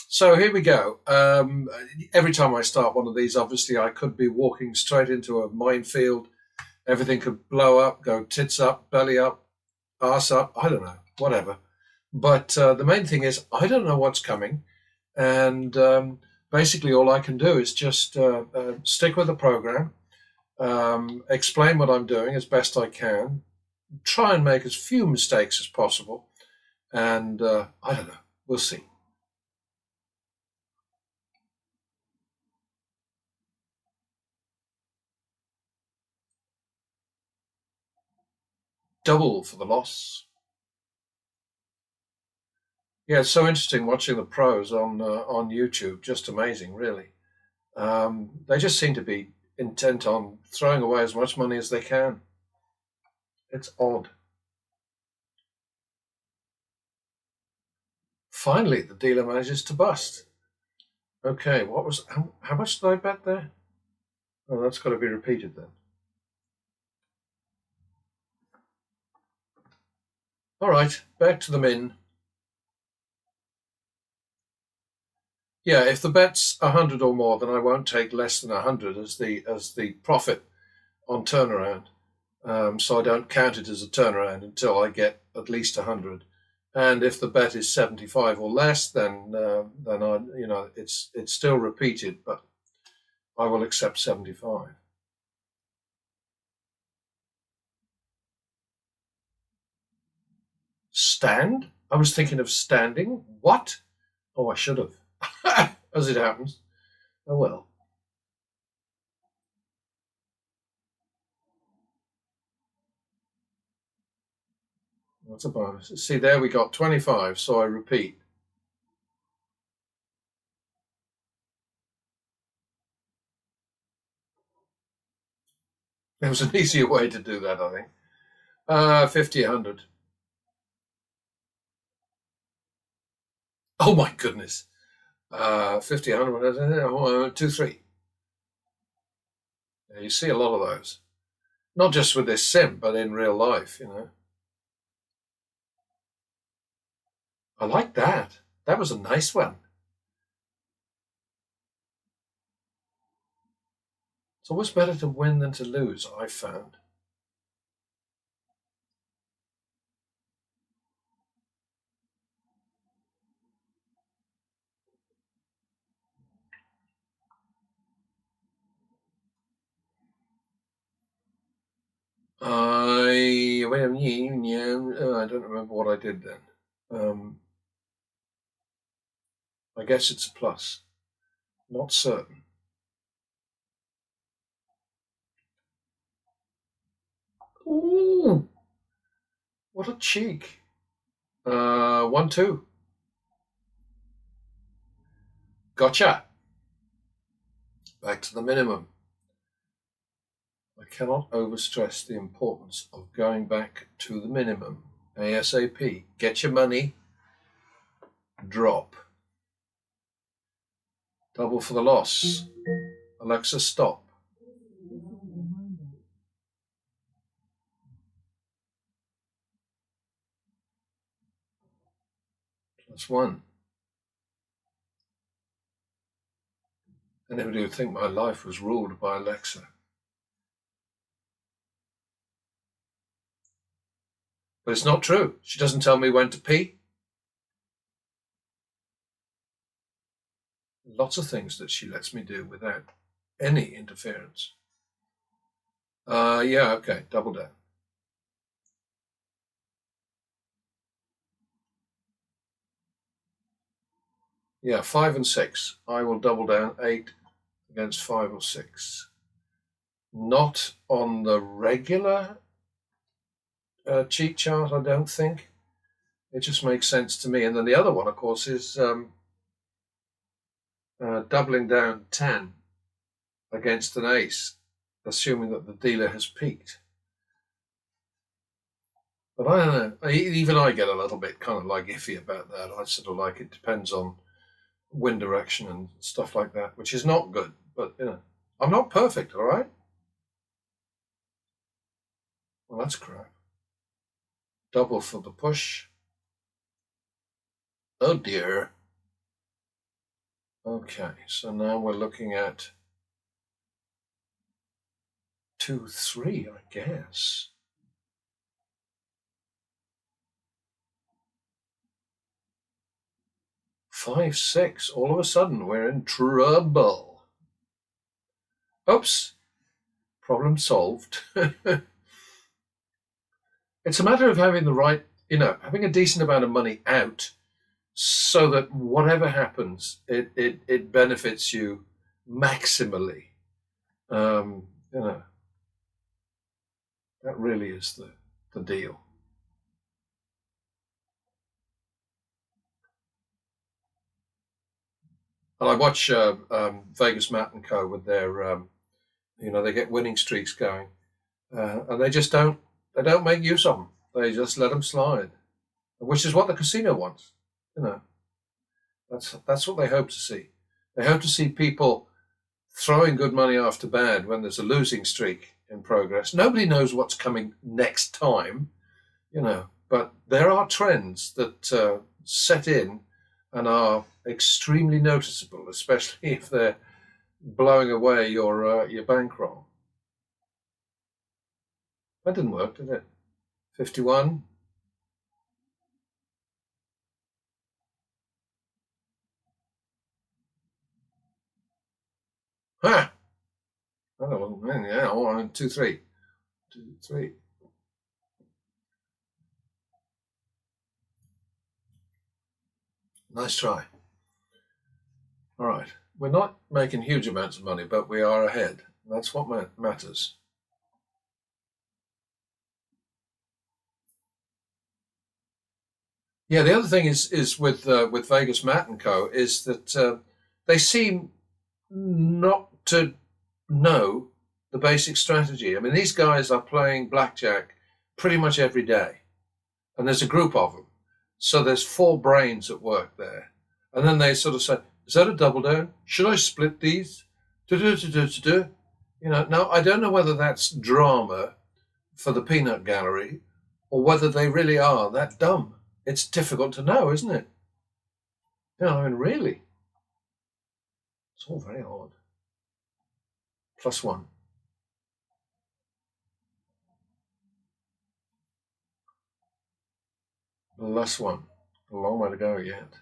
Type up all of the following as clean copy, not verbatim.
So here we go. Every time I start one of these, obviously I could be walking straight into a minefield. Everything could blow up, go tits up, belly up, arse up. I don't know, whatever. But the main thing is I don't know what's coming. And basically all I can do is just stick with the program, explain what I'm doing as best I can, try and make as few mistakes as possible. And I don't know, we'll see. Double for the loss. Yeah, it's so interesting watching the pros on YouTube. Just amazing, really. They just seem to be intent on throwing away as much money as they can. It's odd. Finally, the dealer manages to bust. Okay, what was how much did I bet there? Oh, that's got to be repeated then. All right, back to the min. Yeah, if the bet's 100 or more, then I won't take less than 100 as the profit on turnaround. So I don't count it as a turnaround until I get at least 100. And if the bet is 75 or less, then I it's still repeated, but I will accept 75. Stand? I was thinking of standing. What? Oh, I should have. As it happens. Oh well. What's a bonus? See, there we got 25, so I repeat. There was an easier way to do that, I think. 50, 100. Oh my goodness. 50, 100, 2, 3. Yeah, you see a lot of those. Not just with this sim, but in real life, I like that. That was a nice one. It's always better to win than to lose, I've found. I don't remember what I did then. I guess it's a plus. Not certain. Ooh, what a cheek. 1, 2. Gotcha. Back to the minimum. I cannot overstress the importance of going back to the minimum. ASAP. Get your money. Drop. Double for the loss. Alexa, stop. That's 1. Anybody would think my life was ruled by Alexa. But it's not true. She doesn't tell me when to pee. Lots of things that she lets me do without any interference. Yeah, okay, double down. Yeah, 5 and 6. I will double down 8 against 5 or 6. Not on the regular cheat chart, I don't think. It just makes sense to me. And then the other one, of course, is doubling down 10 against an ace, assuming that the dealer has peaked. But I don't know. Even I get a little bit kind of like iffy about that. I sort of like it depends on wind direction and stuff like that, which is not good. But I'm not perfect, all right? Well, that's crap. Double for the push. Oh dear. Okay, so now we're looking at 2-3, I guess. 5-6. All of a sudden, we're in trouble. Oops, problem solved. It's a matter of having the right, having a decent amount of money out so that whatever happens, it benefits you maximally. Um, you know, that really is the deal. And I watch Vegas Matt and Co. with their, they get winning streaks going, and they don't make use of them. They just let them slide, which is what the casino wants. You know, that's what they hope to see. They hope to see people throwing good money after bad when there's a losing streak in progress. Nobody knows what's coming next time, but there are trends that set in and are extremely noticeable, especially if they're blowing away your bankroll. That didn't work, did it? 51. Ha! Oh, that wasn't, yeah, 1, 2, 3. 2, 3. Nice try. All right. We're not making huge amounts of money, but we are ahead. That's what matters. Yeah, the other thing is with Vegas Matt and Co. is that they seem not to know the basic strategy. I mean, these guys are playing blackjack pretty much every day, and there's a group of them, so there's 4 brains at work there, and then they sort of say, "Is that a double down? Should I split these?" Now I don't know whether that's drama for the peanut gallery or whether they really are that dumb. It's difficult to know, isn't it? I mean, really, it's all very odd. +1. +1. A long way to go yet.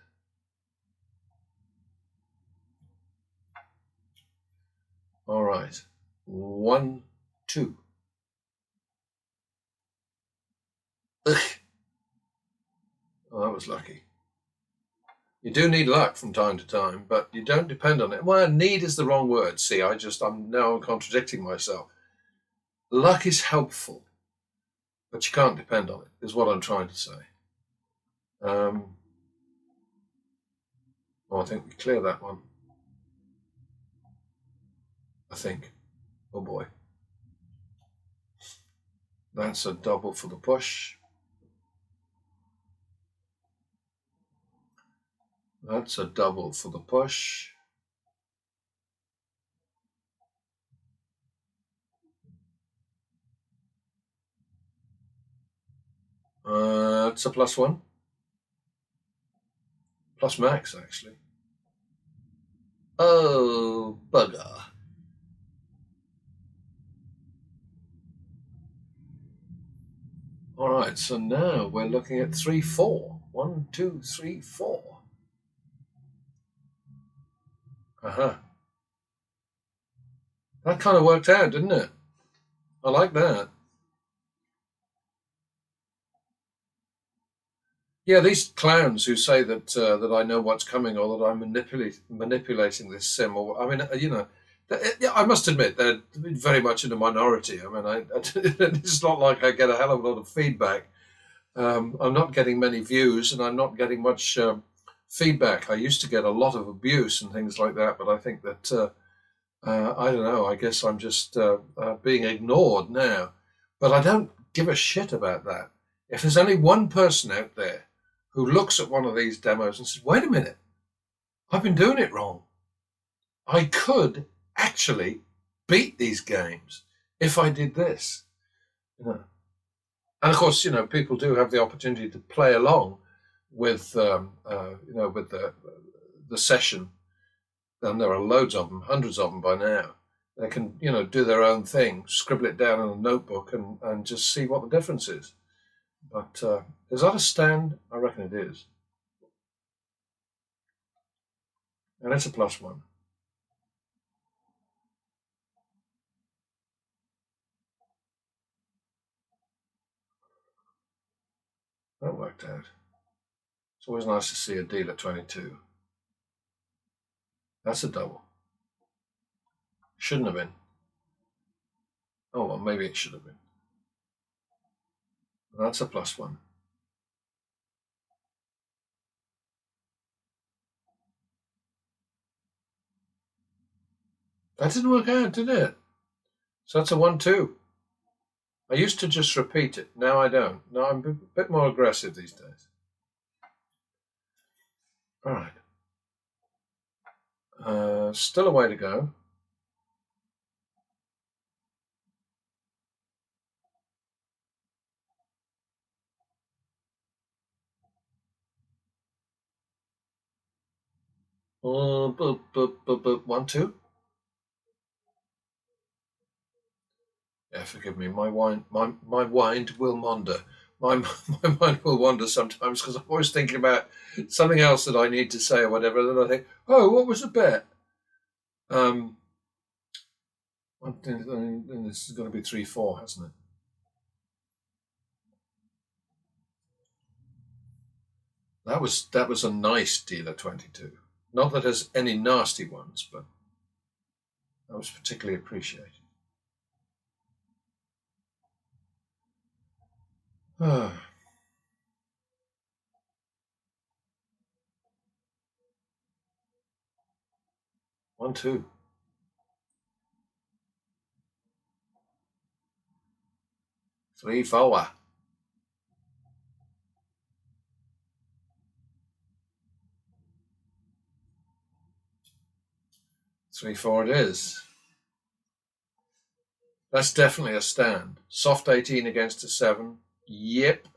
All right. 1, 2. Ugh. Oh, that was lucky. You do need luck from time to time, but you don't depend on it. Well, need is the wrong word. See, I'm now contradicting myself. Luck is helpful, but you can't depend on it, is what I'm trying to say. I think we clear that one. I think. Oh boy. That's a double for the push. That's a double for the push. It's a +1. Plus max, actually. Oh, bugger. All right, so now we're looking at 3-4. 1, 2, 3, 4. Uh-huh. That kind of worked out, didn't it? I like that. Yeah, these clowns who say that I know what's coming or that I'm manipulating this sim, or I mean, I must admit they're very much in a minority. I mean, it's not like I get a hell of a lot of feedback. I'm not getting many views, and I'm not getting much feedback. I used to get a lot of abuse and things like that, but I think that I don't know. I guess I'm just being ignored now. But I don't give a shit about that. If there's only one person out there who looks at one of these demos and says, "Wait a minute, I've been doing it wrong. I could actually beat these games if I did this." And of course, people do have the opportunity to play along with, with the session and there are loads of them, hundreds of them by now. They can, do their own thing, scribble it down in a notebook and just see what the difference is. But is that a stand? I reckon it is. And it's a +1. That worked out. It's always nice to see a deal at 22. That's a double. Shouldn't have been. Oh, well, maybe it should have been. That's a +1. That didn't work out, did it? So that's a 1-2. I used to just repeat it. Now I don't. Now I'm a bit more aggressive these days. All right. Still a way to go. Boop, boop, boop, boop. 1-2. Yeah, forgive me. My mind will wander. My mind will wander sometimes because I'm always thinking about something else that I need to say or whatever. And then I think, oh, what was the bet? Then this is going to be 3-4, hasn't it? That was a nice deal at 22. Not that there's any nasty ones, but that was particularly appreciated. 1-2. 3-4. 3-4 it is. That's definitely a stand. Soft 18 against a 7. Yep.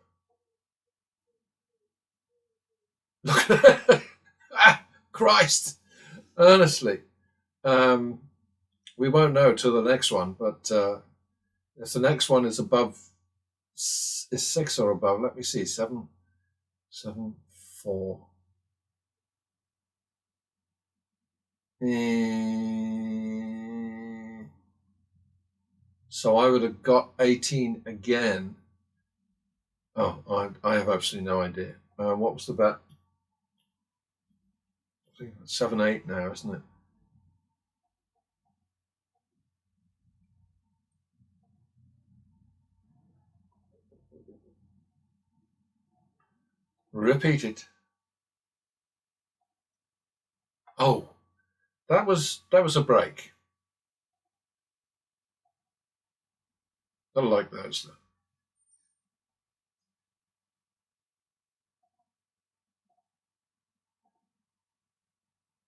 Look at that. Christ. Honestly. We won't know till the next one, but if the next one is above, is 6 or above, let me see. 7, 4. So I would have got 18 again. Oh, I have absolutely no idea. What was the bet? 7-8 now, isn't it? Repeat it. Oh, that was a break. I like those though.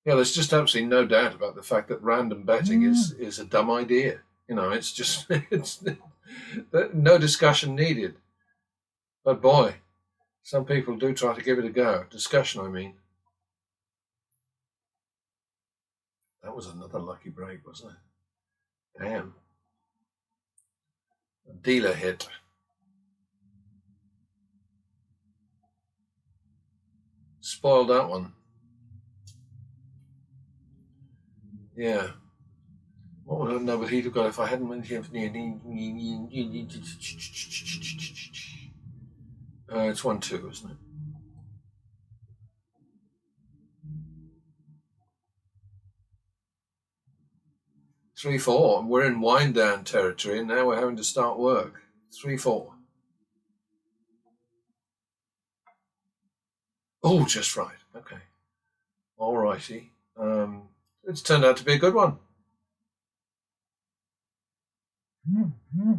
Yeah, there's just absolutely no doubt about the fact that random betting is a dumb idea. It's just it's no discussion needed. But boy, some people do try to give it a go. Discussion, I mean. That was another lucky break, wasn't it? Damn. A dealer hit. Spoiled that one. Yeah. What would I know would he have got if I hadn't went here? It's 1-2, isn't it? 3-4. We're in wind down territory, and now we're having to start work. 3-4. Oh, just right. Okay. All righty. It's turned out to be a good one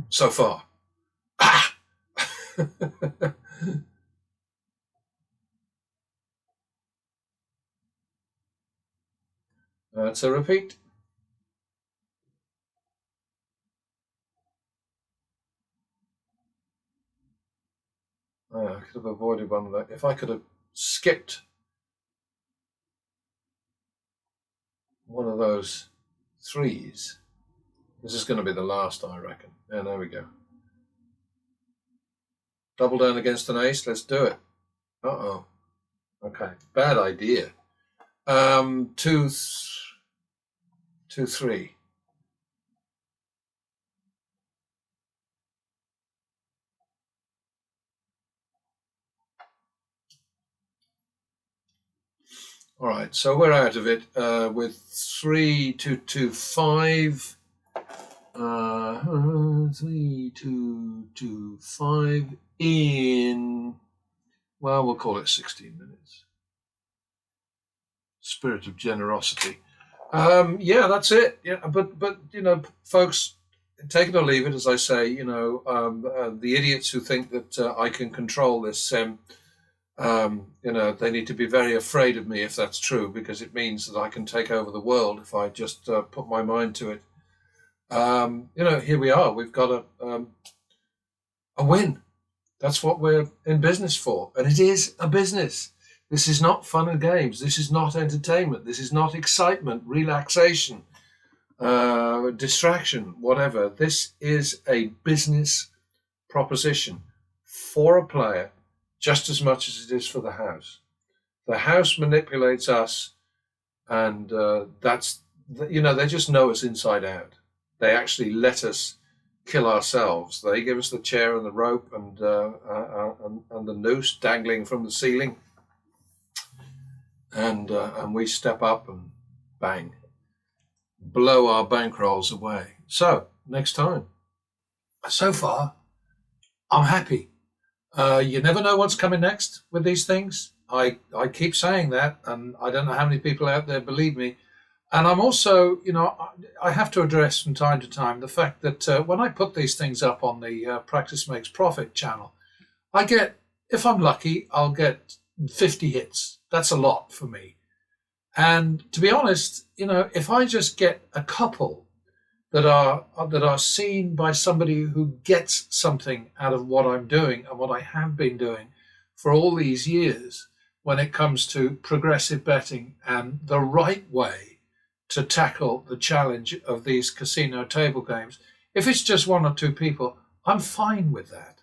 so far. Ah! That's a repeat. I could have avoided one of that. If I could have skipped one of those threes. This is going to be the last, I reckon. Yeah, there we go. Double down against an ace. Let's do it. Uh-oh. Okay, bad idea. 2, 3. All right, so we're out of it with 3, 2, 2, 5. 3, 2, 2, 5 in, well, we'll call it 16 minutes. Spirit of generosity. Yeah, that's it. Yeah, but you know, folks, take it or leave it, as I say. You know, the idiots who think that I can control this, you know, they need to be very afraid of me if that's true, because it means that I can take over the world if I just put my mind to it. You know, here we are. We've got a win. That's what we're in business for, and it is a business. This is not fun and games. This is not entertainment. This is not excitement, relaxation, distraction, whatever. This is a business proposition for a player just as much as it is for the house. The house manipulates us, and that's, you know, they just know us inside out. They actually let us kill ourselves. They give us the chair and the rope and the noose dangling from the ceiling. And we step up and bang, blow our bankrolls away. So next time. So far, I'm happy. You never know what's coming next with these things. I keep saying that, and I don't know how many people out there believe me. And I'm also, you know, I have to address from time to time the fact that when I put these things up on the Practice Makes Profit channel, I get, if I'm lucky, I'll get 50 hits. That's a lot for me. And to be honest, you know, if I just get a couple that are seen by somebody who gets something out of what I'm doing and what I have been doing for all these years when it comes to progressive betting and the right way to tackle the challenge of these casino table games, if it's just 1 or 2 people, I'm fine with that.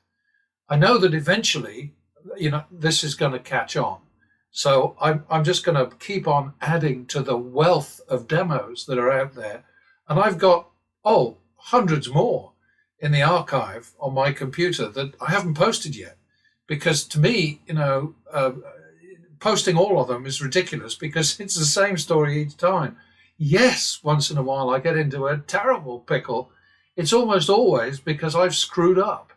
I know that eventually, you know, this is going to catch on. So I'm just going to keep on adding to the wealth of demos that are out there. And I've got, hundreds more in the archive on my computer that I haven't posted yet. Because to me, you know, posting all of them is ridiculous because it's the same story each time. Yes, once in a while I get into a terrible pickle. It's almost always because I've screwed up.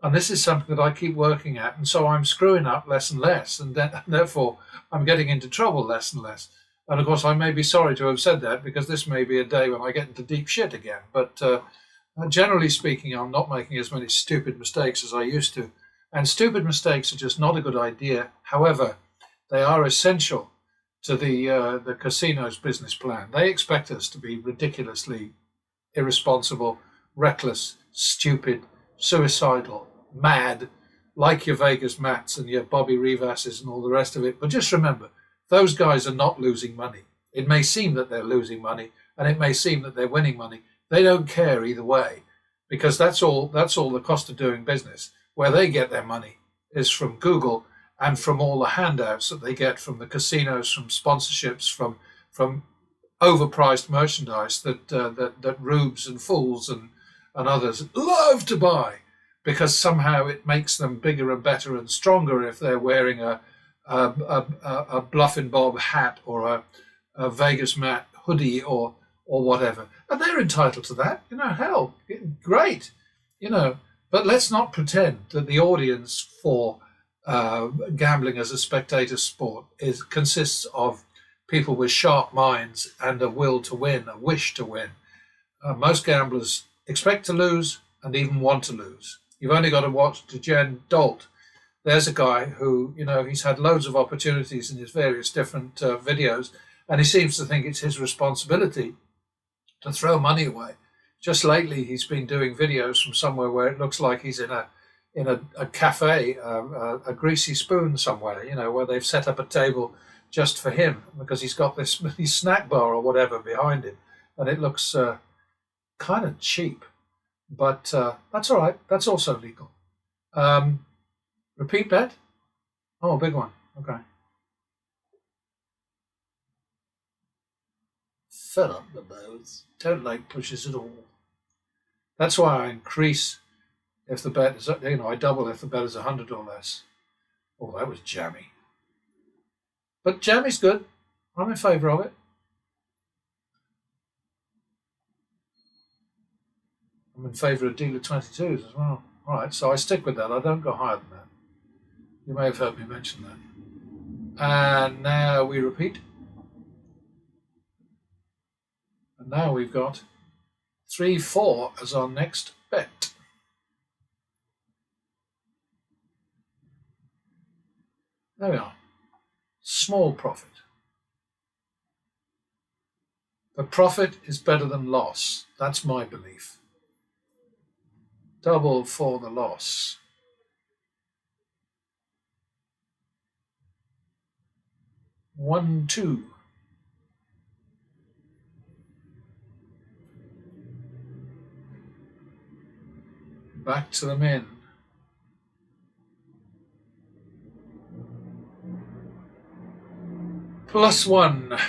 And this is something that I keep working at. And so I'm screwing up less and less. And therefore, I'm getting into trouble less and less. And of course, I may be sorry to have said that because this may be a day when I get into deep shit again. But generally speaking, I'm not making as many stupid mistakes as I used to. And stupid mistakes are just not a good idea. However, they are essential to the casino's business plan. They expect us to be ridiculously irresponsible, reckless, stupid, suicidal, mad, like your Vegas Matts and your Bobby Rivas's and all the rest of it. But just remember, those guys are not losing money. It may seem that they're losing money, and it may seem that they're winning money. They don't care either way, because that's all the cost of doing business. Where they get their money is from Google and from all the handouts that they get from the casinos, from sponsorships, from overpriced merchandise that rubes and fools and others love to buy, because somehow it makes them bigger and better and stronger if they're wearing a Bluff and Bob hat or a Vegas Matt hoodie or whatever. And they're entitled to that. You know, hell, great. You know, but let's not pretend that the audience for gambling as a spectator sport consists of people with sharp minds and a will to win, a wish to win. Most gamblers expect to lose and even want to lose. You've only got to watch Jen Dolt. There's a guy who, you know, he's had loads of opportunities in his various different videos, and he seems to think it's his responsibility to throw money away. Just lately, he's been doing videos from somewhere where it looks like he's in a cafe, a greasy spoon somewhere, you know, where they've set up a table just for him because he's got this mini snack bar or whatever behind him, and it looks kind of cheap. But that's all right. That's also legal. Repeat bet? Oh, a big one. Okay. Fill up the bows. Don't like pushes at all. That's why I increase if the bet is, I double if the bet is 100 or less. Oh, that was jammy. But jammy's good. I'm in favour of it. I'm in favour of dealer 22s as well. All right, so I stick with that. I don't go higher than that. You may have heard me mention that. And now we repeat. And now we've got 3-4 as our next bet. There we are. Small profit. But profit is better than loss. That's my belief. Double for the loss. 1-2. Back to the min. +1.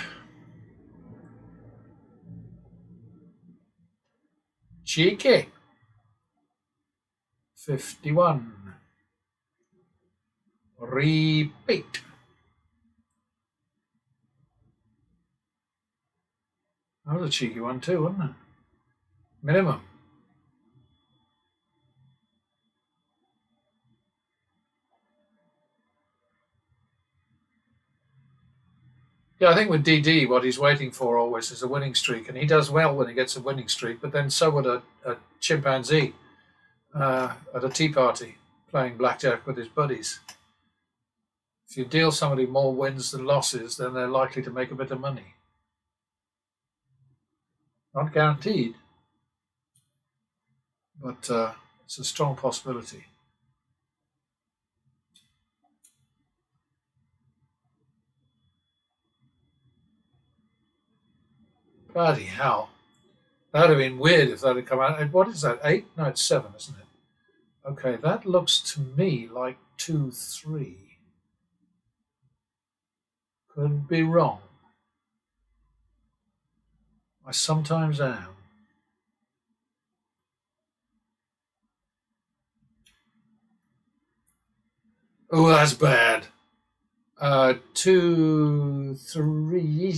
Cheeky. 51. Repeat. That was a cheeky one too, wasn't it? Minimum. Yeah, I think with DD, what he's waiting for always is a winning streak, and he does well when he gets a winning streak, but then so would a chimpanzee at a tea party playing blackjack with his buddies. If you deal somebody more wins than losses, then they're likely to make a bit of money. Not guaranteed, but it's a strong possibility. Bloody hell. That would have been weird if that had come out. What is that, 8? No, it's 7, isn't it? Okay, that looks to me like 2-3. Could be wrong. I sometimes am. Oh, that's bad. 2, 3,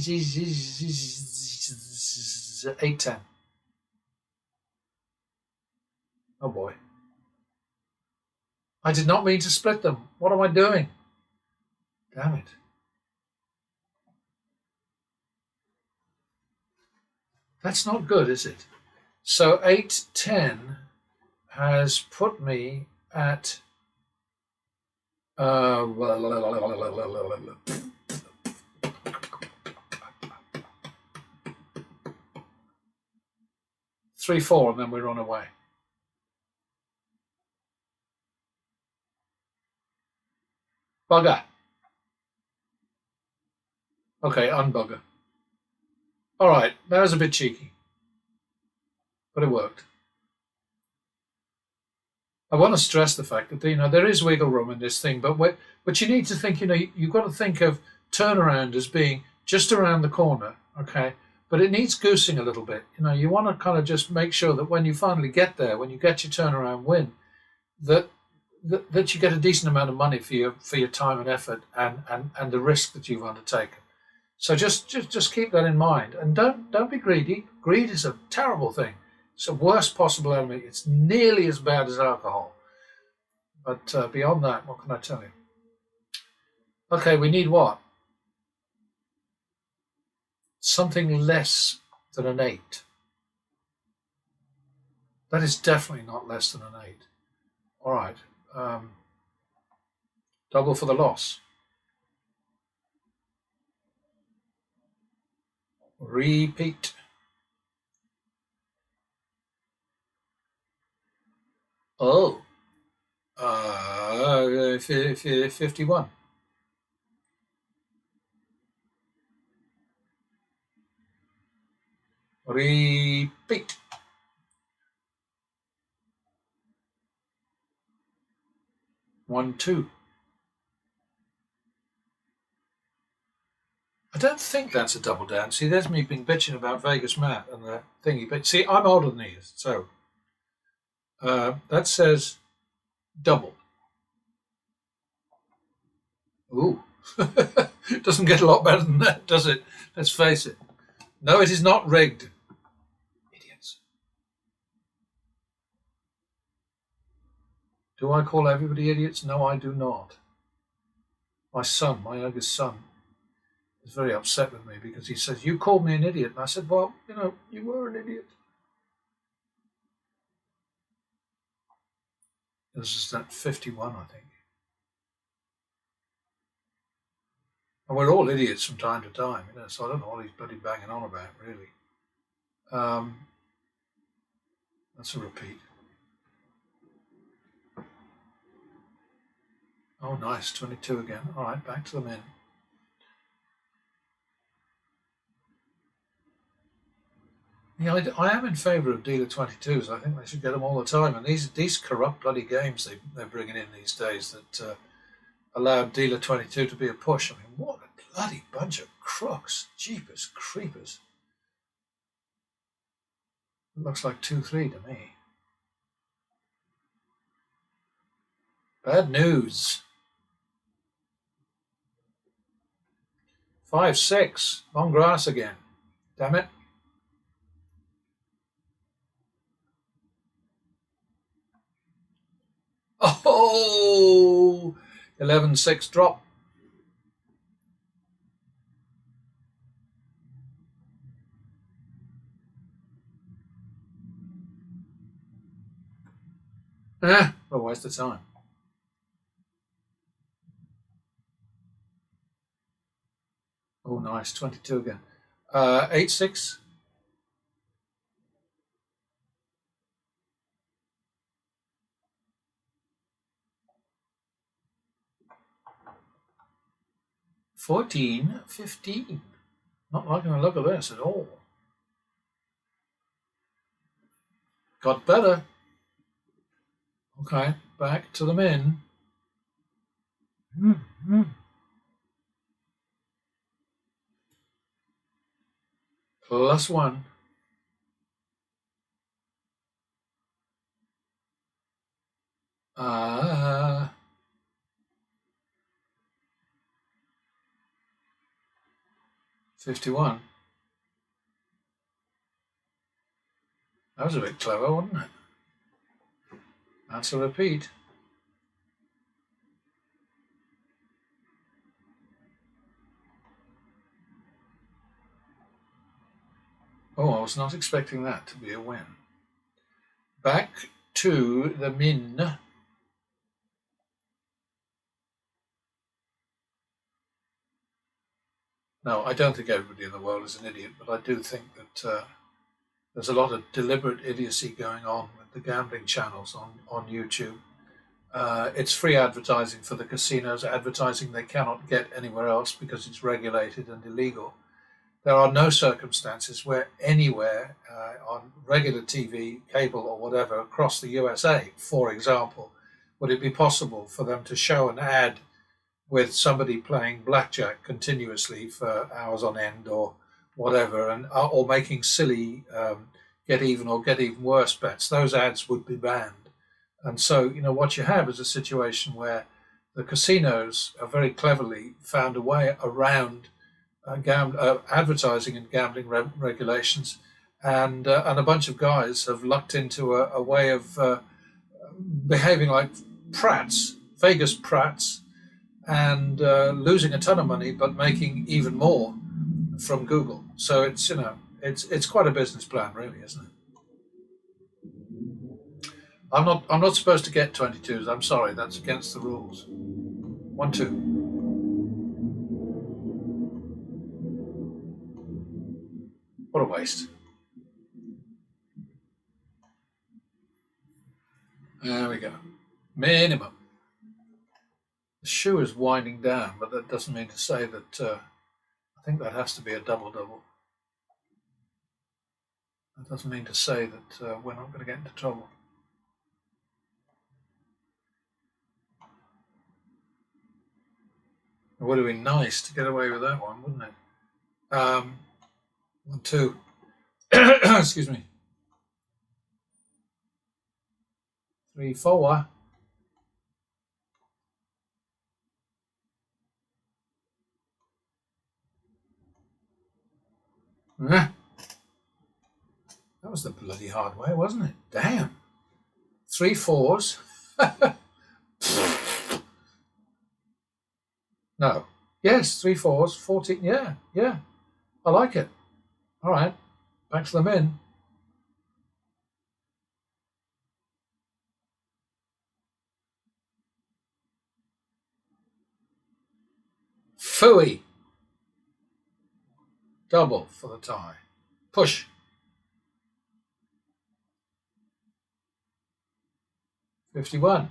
8, 10. Oh boy. I did not mean to split them. What am I doing? Damn it. That's not good, is it? So 8, 10 has put me at 3-4, and then we run away. Bugger. Okay, unbugger. All right, that was a bit cheeky, but it worked. I want to stress the fact that there is wiggle room in this thing, but you need to think. You've got to think of turnaround as being just around the corner, okay? But it needs goosing a little bit. You want to kind of just make sure that when you finally get there, when you get your turnaround win, that you get a decent amount of money for your time and effort and the risk that you've undertaken. So just keep that in mind, and don't be greedy. Greed is a terrible thing. It's the worst possible enemy. It's nearly as bad as alcohol. But beyond that, what can I tell you? Okay, we need what? Something less than an 8. That is definitely not less than an 8. All right. Double for the loss. Repeat. Oh. 51. Repeat. One, two. I don't think that's a double down. See, there's me being bitching about Vegas Matt and the thingy. But see, I'm older than he is. So that says double. Ooh. It doesn't get a lot better than that, does it? Let's face it. No, it is not rigged. Idiots. Do I call everybody idiots? No, I do not. My son, my youngest son, is very upset with me because he says, you called me an idiot. And I said, well, you were an idiot. This is at 51, I think. And we're all idiots from time to time, so I don't know what he's bloody banging on about, really. That's a repeat. Oh, nice, 22 again. All right, back to the min. Yeah, I am in favour of dealer 22s. I think they should get them all the time. And these corrupt bloody games they're bringing in these days that allow dealer 22 to be a push. I mean, what a bloody bunch of crooks. Jeepers creepers. It looks like 2-3 to me. Bad news. 5-6. Long grass again. Damn it. Oh, 11-6 drop. What a waste of time. Oh, nice. 22 again. 8-6. $14.15. Not liking the look of this at all. Got better. Okay, back to the min. +1. Ah. 51. That was a bit clever, wasn't it? That's a repeat. Oh, I was not expecting that to be a win. Back to the min. No, I don't think everybody in the world is an idiot, but I do think that there's a lot of deliberate idiocy going on with the gambling channels on YouTube. It's free advertising for the casinos, advertising they cannot get anywhere else because it's regulated and illegal. There are no circumstances where anywhere on regular TV, cable or whatever across the USA, for example, would it be possible for them to show an ad with somebody playing blackjack continuously for hours on end or whatever, and or making silly get even or get even worse bets. Those ads would be banned. And so, what you have is a situation where the casinos have very cleverly found a way around advertising and gambling regulations, and a bunch of guys have lucked into a way of behaving like prats, Vegas prats, and losing a ton of money, but making even more from Google. So it's quite a business plan, really, isn't it? I'm not supposed to get 22s. I'm sorry, that's against the rules. 1-2. What a waste. There we go. Minimum. The shoe is winding down, but that doesn't mean to say that I think that has to be a double-double. That doesn't mean to say that we're not going to get into trouble. It would have been nice to get away with that one, wouldn't it? 1, 2. Excuse me. 3, 4. That was the bloody hard way, wasn't it? Damn. 3 4s. No. Yes, 3 4s. 14. Yeah, yeah. I like it. All right. Back to the min. Phooey. Double for the tie. Push. 51.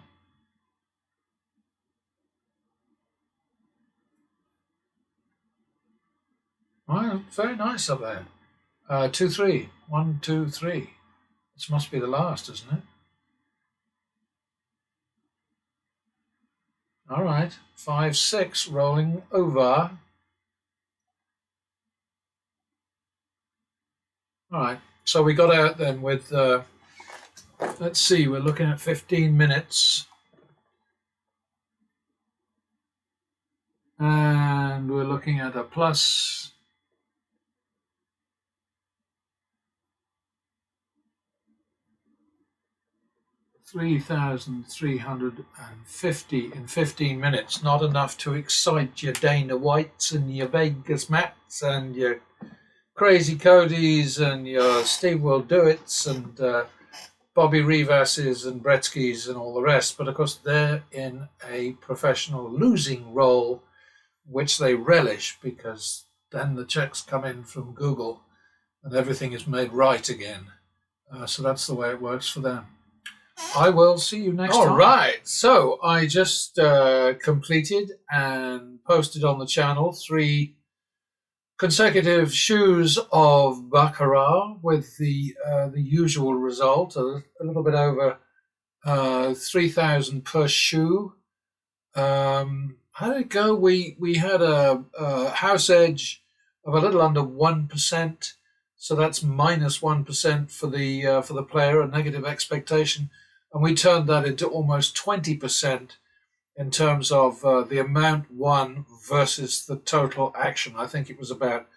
Well, very nice up there. 2 3. 1 2 3. This must be the last, isn't it? All right. 5 6. Rolling over. All right. So we got out then with, let's see, we're looking at 15 minutes. And we're looking at a plus 3,350 in 15 minutes. Not enough to excite your Dana Whites and your Vegas Matts and your Crazy Codys and your Steve Will Do It's and Bobby Rivases and Bretzkys and all the rest. But of course, they're in a professional losing role, which they relish because then the checks come in from Google and everything is made right again. So that's the way it works for them. I will see you next time. All right. So I just completed and posted on the channel 3 consecutive shoes of Baccarat with the usual result, a little bit over 3,000 per shoe. How did it go? We had a house edge of a little under 1%, so that's minus 1% for the player, a negative expectation, and we turned that into almost 20% in terms of the amount won versus the total action. I think it was about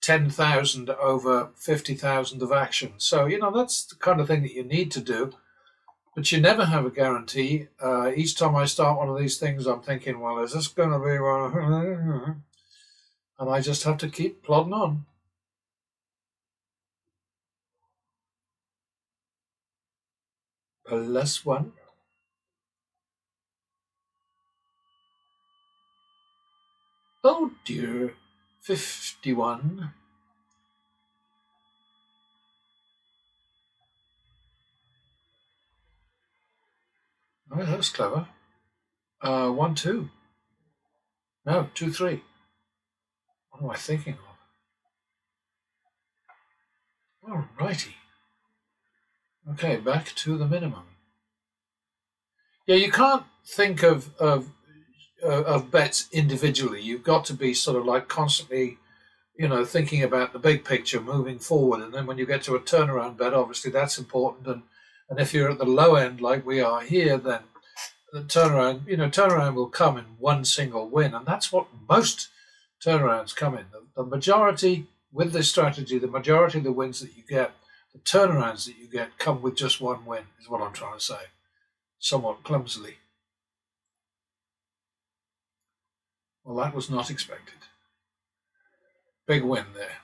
10,000 over 50,000 of action. So, that's the kind of thing that you need to do. But you never have a guarantee. Each time I start one of these things, I'm thinking, well, is this going to be one? And I just have to keep plodding on. Plus 1. Oh dear. 51. Oh, that was clever. 1 2. No, 2 3. What am I thinking of? All righty. Okay, back to the minimum. Yeah, you can't think of bets individually. You've got to be sort of like constantly, thinking about the big picture moving forward. And then when you get to a turnaround bet, obviously that's important. And if you're at the low end like we are here, then the turnaround will come in one single win. And that's what most turnarounds come in. The majority, with this strategy, the majority of the wins that you get, the turnarounds that you get come with just one win, is what I'm trying to say, somewhat clumsily. Well, that was not expected. Big win there.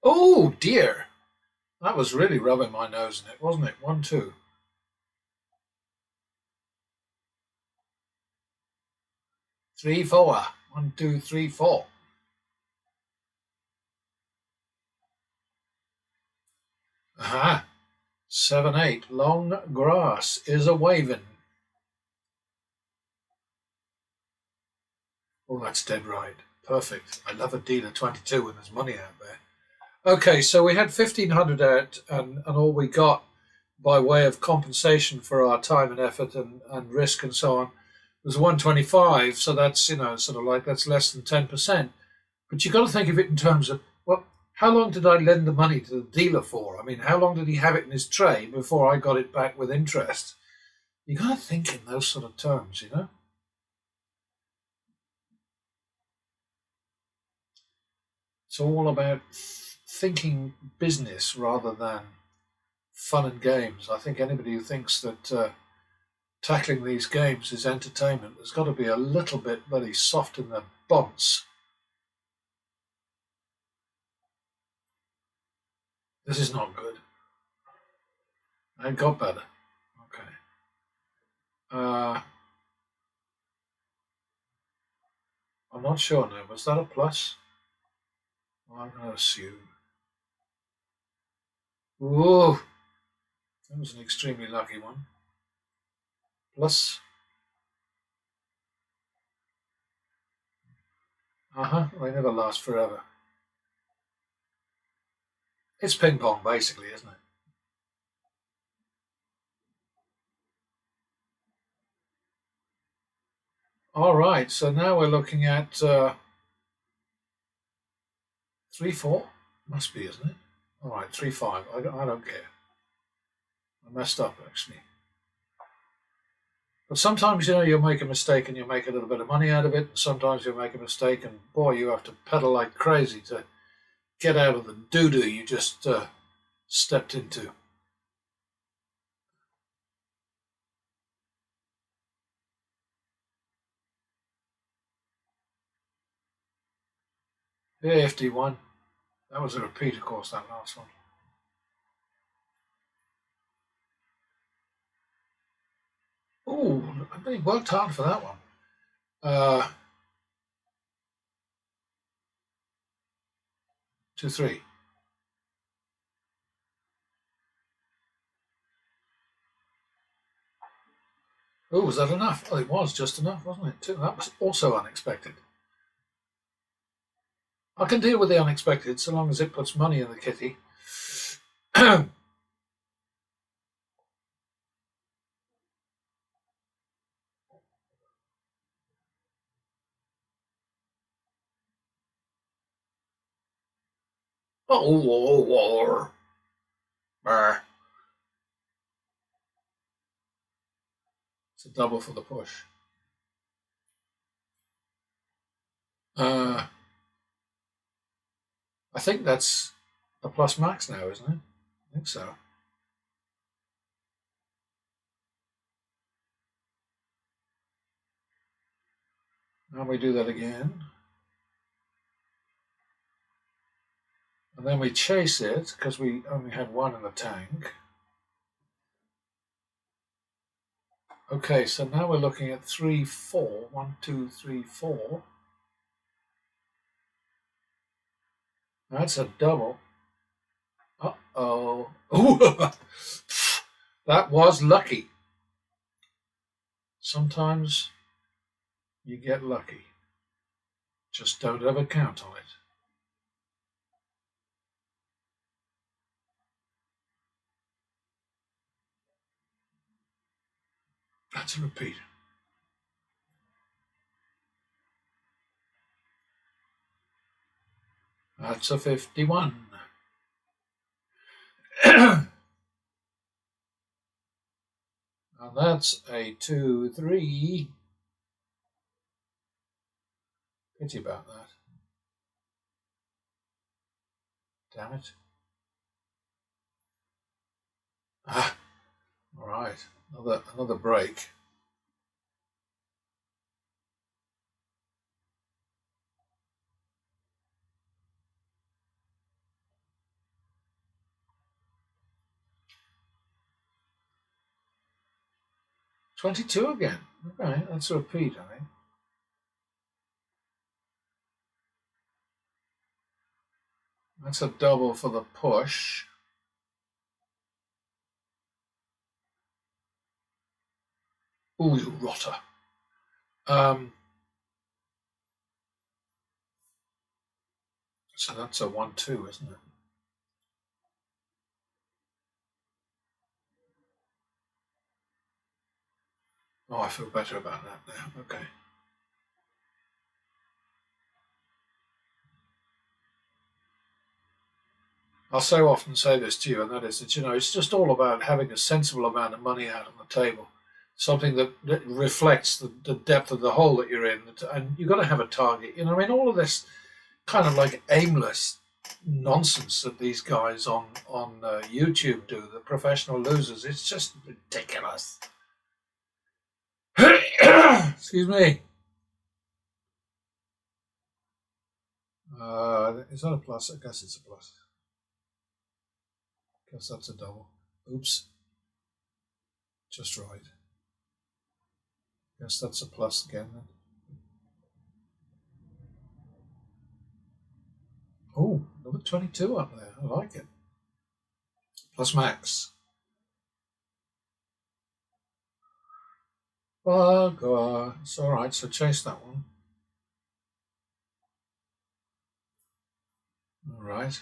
Oh, dear. That was really rubbing my nose in it, wasn't it? 1 2. 3 4. 1 2 3 4. Aha. 7 8. Long grass is a waving. Oh, that's dead right. Perfect. I love a deal at 22 when there's money out there. Okay, so we had 1,500 out, and all we got by way of compensation for our time and effort and risk and so on was 125. So that's, sort of like that's less than 10%. But you've got to think of it in terms of, well, how long did I lend the money to the dealer for? I mean, how long did he have it in his tray before I got it back with interest? You got to think in those sort of terms, It's all about thinking business rather than fun and games. I think anybody who thinks that tackling these games is entertainment has got to be a little bit bloody soft in the bonds. This is not good. It got better. Okay. I'm not sure now. Was that a plus? Well, I'm going to assume. Ooh, that was an extremely lucky one. Plus. They never last forever. It's ping pong, basically, isn't it? All right, so now we're looking at 3-4. Must be, isn't it? All right, 3-5. I don't care. I messed up, actually. But sometimes, you'll make a mistake and you'll make a little bit of money out of it. And sometimes you'll make a mistake and, boy, you have to pedal like crazy to get out of the doo-doo you just stepped into. Yeah, FD1. That was a repeat, of course, that last one. Oh, I really worked hard for that one. 2-3. Oh, was that enough? Oh, it was just enough, wasn't it? That was also unexpected. I can deal with the unexpected so long as it puts money in the kitty. Oh, it's a double for the push. I think that's a plus max now, isn't it? I think so. And we do that again. And then we chase it because we only had one in the tank. Okay, so now we're looking at 3-4. 1, 2, 3, 4. That's a double. Uh-oh. That was lucky. Sometimes you get lucky. Just don't ever count on it. That's a repeat. That's a 51. And that's a 2-3. Pity about that. Damn it. All right. Another break. $22 again. Okay, that's a repeat, I think. That's a double for the push. Ooh, you rotter. So that's a 1-2, isn't it? Oh, I feel better about that now. Okay. I'll so often say this to you, and that is that, it's just all about having a sensible amount of money out on the table, something that reflects the depth of the hole that you're in, and you've got to have a target. I mean, all of this kind of like aimless nonsense that these guys on YouTube do, the professional losers, it's just ridiculous. Excuse me. Is that a plus? I guess it's a plus. Guess that's a double. Oops. Just right. Guess that's a plus again then. Oh, number 22 up there. I like it. Plus max. Bugger. It's all right, so chase that one. All right.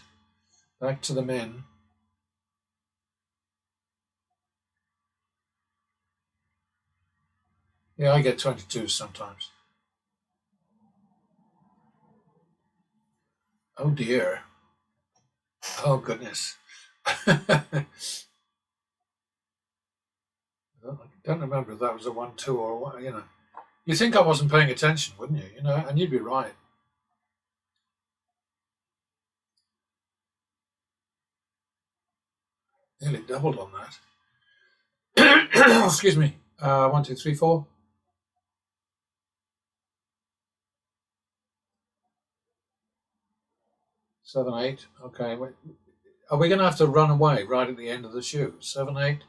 Back to the men. Yeah, I get 22 sometimes. Oh dear. Oh goodness. I don't remember if that was a 1-2 or what, You think I wasn't paying attention, wouldn't you? And you'd be right. Nearly doubled on that. Excuse me. 1, 2, 3, 4. 7, 8. Okay. Wait. Are we going to have to run away right at the end of the shoe? 7, 8.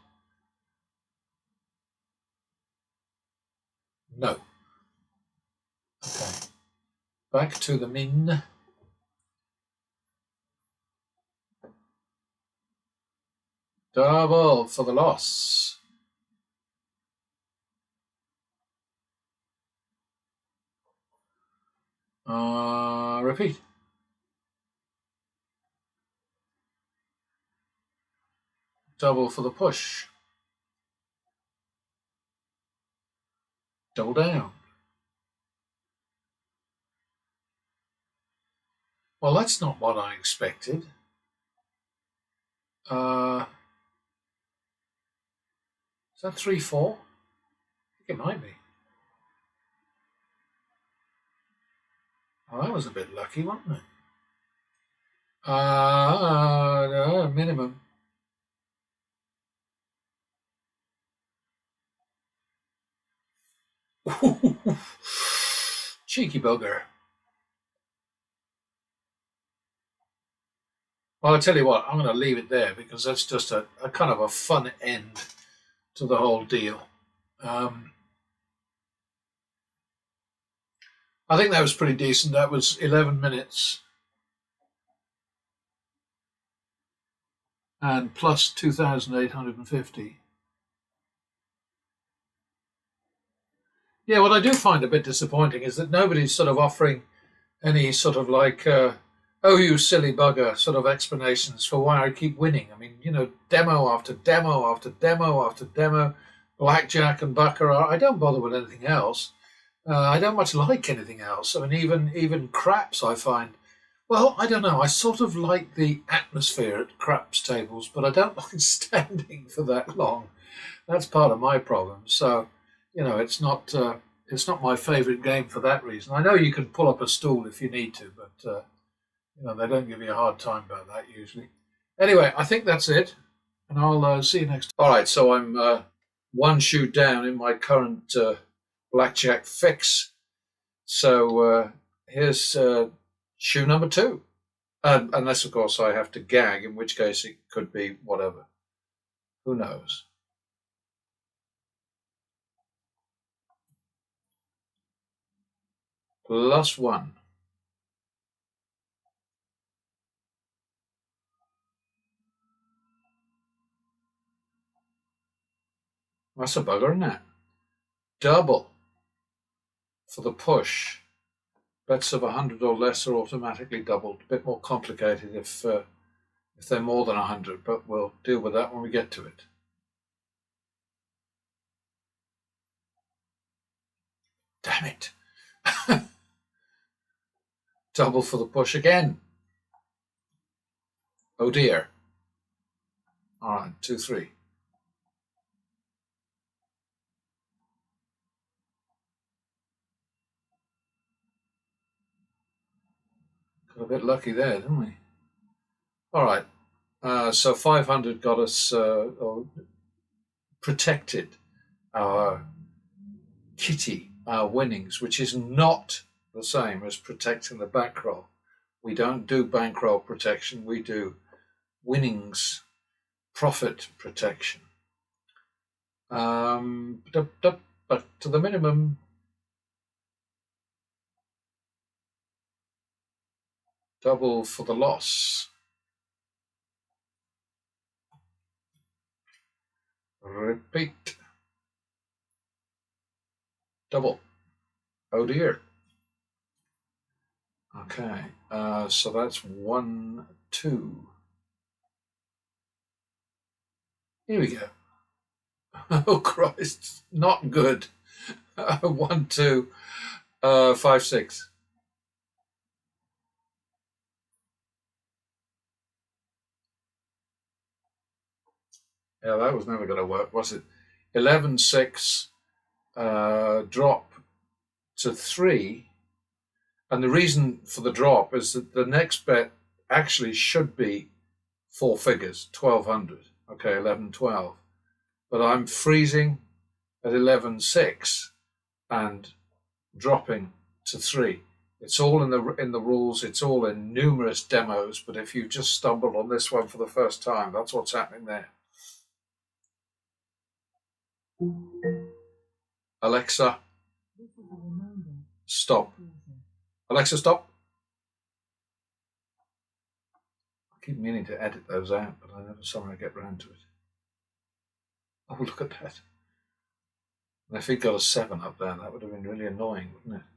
No. Okay. Back to the min. Double for the loss. Repeat. Double for the push. Double down. Well, that's not what I expected. Is that 3, 4? I think it might be. Oh, that was a bit lucky, wasn't it? Minimum. Cheeky bugger. Well, I'll tell you what, I'm going to leave it there because that's just a kind of a fun end to the whole deal. I think that was pretty decent. That was 11 minutes and plus 2,850. Yeah, what I do find a bit disappointing is that nobody's sort of offering any sort of like, oh, you silly bugger sort of explanations for why I keep winning. I mean, demo after demo after demo after demo, blackjack and baccarat. I don't bother with anything else. I don't much like anything else. I mean, even craps I find. Well, I don't know. I sort of like the atmosphere at craps tables, but I don't like standing for that long. That's part of my problem. So, it's not my favourite game for that reason. I know you can pull up a stool if you need to, but they don't give you a hard time about that usually. Anyway, I think that's it, and I'll see you next time. All right, so I'm one shoe down in my current blackjack fix. So here's shoe number 2, unless of course I have to gag, in which case it could be whatever. Who knows? +1. That's a bugger, isn't it? Double for the push. Bets of 100 or less are automatically doubled. A bit more complicated if they're more than 100, but we'll deal with that when we get to it. Damn it. Double for the push again. Oh dear. All right, 2, 3. Got a bit lucky there, didn't we? All right. So 500 got us protected our kitty, our winnings, which is not the same as protecting the bankroll. We don't do bankroll protection. We do winnings, profit protection. But to the minimum. Double for the loss. Repeat. Double. Oh dear. Okay, so that's 1, 2. Here we go. Oh Christ, not good. 1, 2, 5, 6. Yeah, that was never going to work, was it? 11, 6, drop to 3. And the reason for the drop is that the next bet actually should be 4 figures, 1,200. Okay, 11, 12. But I'm freezing at 11, 6 and dropping to 3. It's all in the rules. It's all in numerous demos. But if you just stumbled on this one for the first time, that's what's happening there. Alexa, stop. Alexa, stop. I keep meaning to edit those out, but I never somehow get round to it. Oh, look at that. And if he'd got a 7 up there, that would have been really annoying, wouldn't it?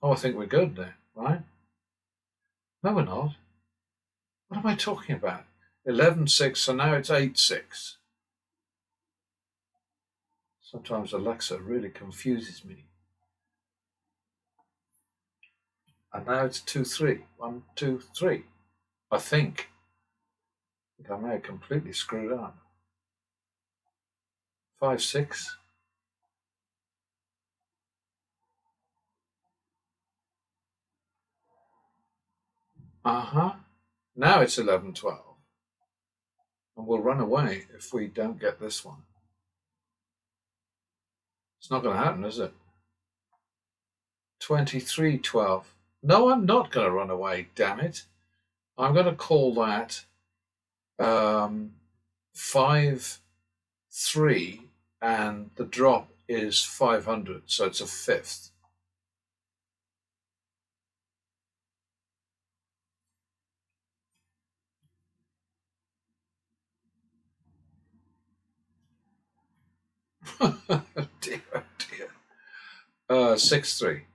I think we're good there, right? No, we're not. What am I talking about? 11, 6, so now it's 8, 6. Sometimes Alexa really confuses me. And now it's 2, 3. 1, 2, 3. I think I may have completely screwed up. 5, 6. Now it's 11, 12. And we'll run away if we don't get this one. It's not going to happen, is it? 23, 12. No, I'm not going to run away, damn it. I'm going to call that 5, 3, and the drop is 500, so it's a 5th. Dear, oh dear. 6, 3.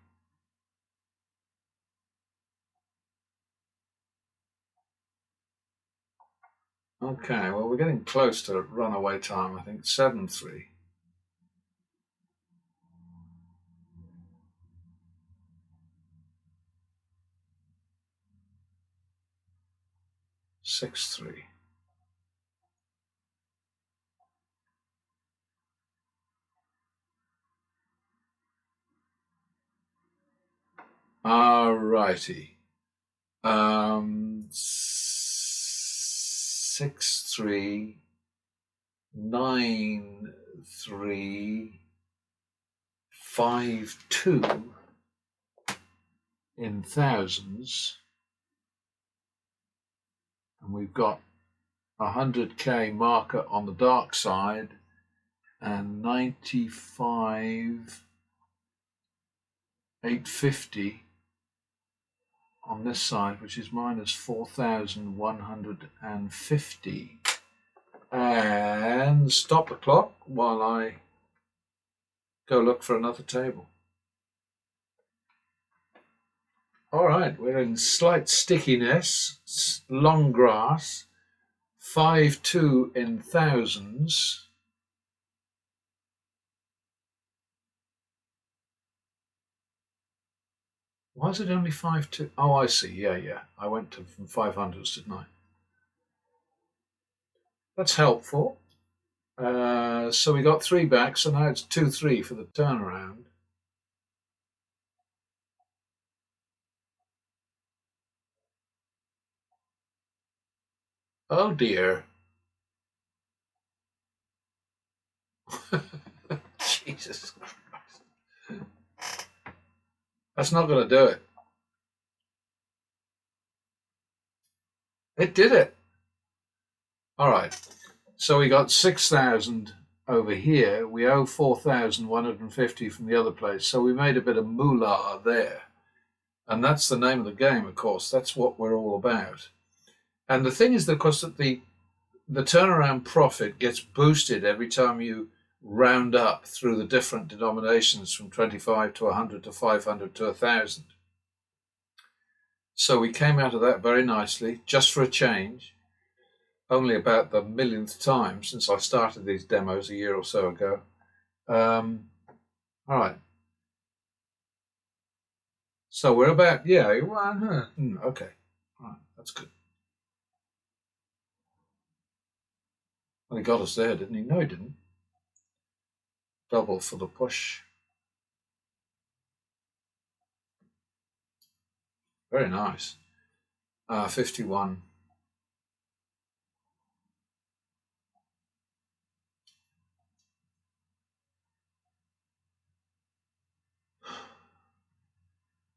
Okay, well, we're getting close to runaway time, I think. 7, 3. 6, 3. Alrighty. 6, 3, 9, 3, 5, 2 in thousands. And we've got 100k marker on the dark side and 95, 850 on this side, which is minus 4,150. And stop the clock while I go look for another table. All right, we're in slight stickiness, long grass, 5-2 in thousands. Why is it only 5-2? Oh, I see. Yeah. I went to from 500s, didn't I? That's helpful. So we got 3 back, so now it's 2-3 for the turnaround. Oh dear. Jesus Christ. That's not going to do it. It did it. All right. So we got 6,000 over here. We owe 4,150 from the other place. So we made a bit of moolah there. And that's the name of the game, of course. That's what we're all about. And the thing is, of course, that the turnaround profit gets boosted every time you round up through the different denominations from 25 to 100 to 500 to 1,000. So we came out of that very nicely, just for a change. Only about the millionth time since I started these demos a year or so ago. All right. So we're about, okay. All right, that's good. Well, he got us there, didn't he? No, he didn't. Double for the push. Very nice. 51.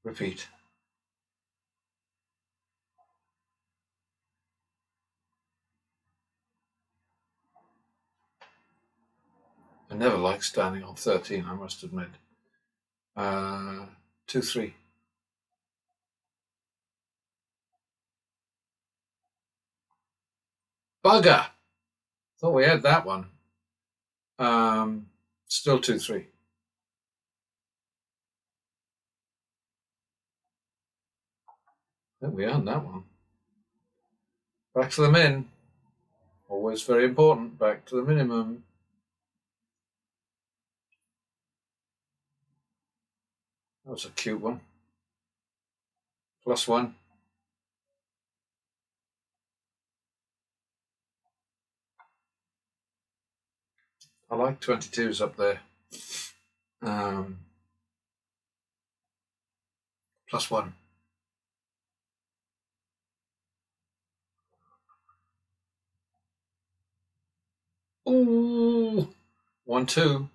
Repeat. I never liked standing on 13, I must admit. 2-3. Bugger! Thought we had that one. Still 2-3. I think we earned that one. Back to the min. Always very important. Back to the minimum. That was a cute one. +1. I like 22s up there. +1. Ooh, 1-2.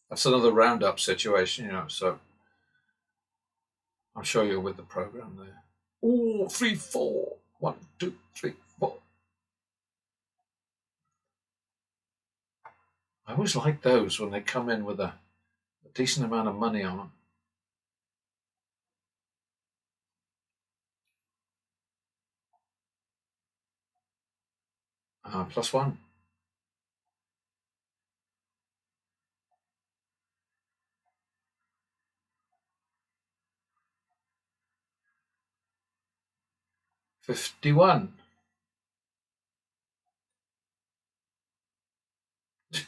That's another roundup situation, so I'm sure you're with the program there. Ooh, 3-4. 1, 2, 3, 4. I always like those when they come in with a decent amount of money on them. +1. +51.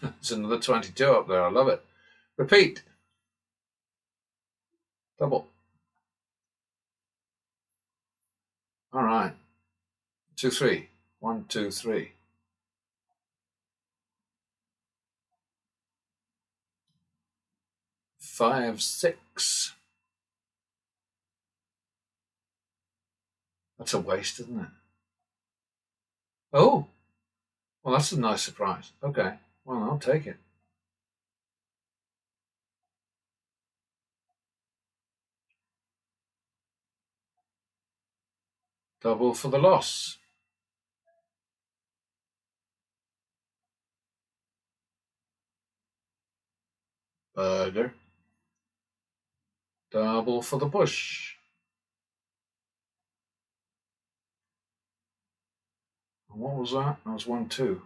There's another 22 up there. I love it. Repeat. Double. All right. 2-3. 1, 2, 3. 5, 6. That's a waste, isn't it? Oh, well, that's a nice surprise. Okay, well, I'll take it. Double for the loss. Burger. Double for the push. And what was that? That was 1, 2.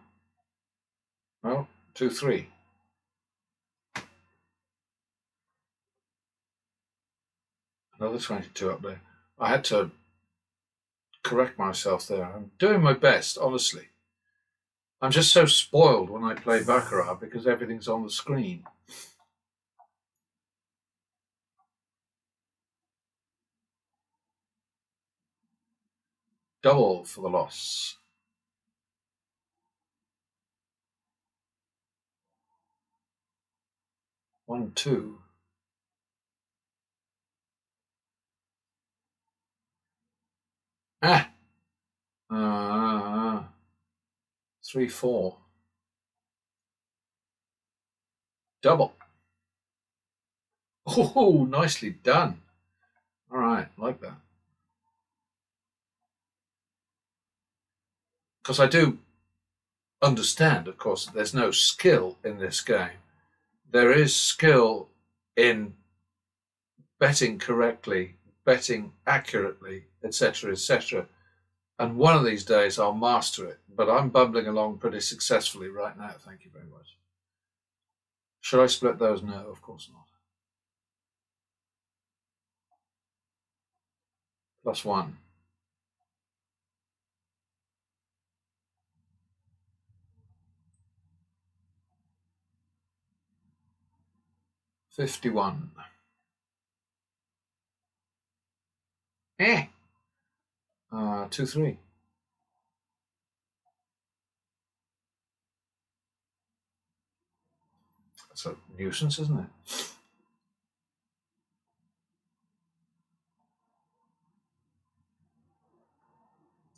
Well, 2, 3. Another 22 up there. I had to correct myself there. I'm doing my best, honestly. I'm just so spoiled when I play Baccarat because everything's on the screen. Double for the loss. 1, 2. Ah! 3, 4. Double. Oh, nicely done. All right, like that. Because I do understand, of course, that there's no skill in this game. There is skill in betting correctly, betting accurately, etc., etc. And one of these days I'll master it. But I'm bumbling along pretty successfully right now. Thank you very much. Should I split those? No, of course not. +1. 51. 2, 3. That's a nuisance, isn't it?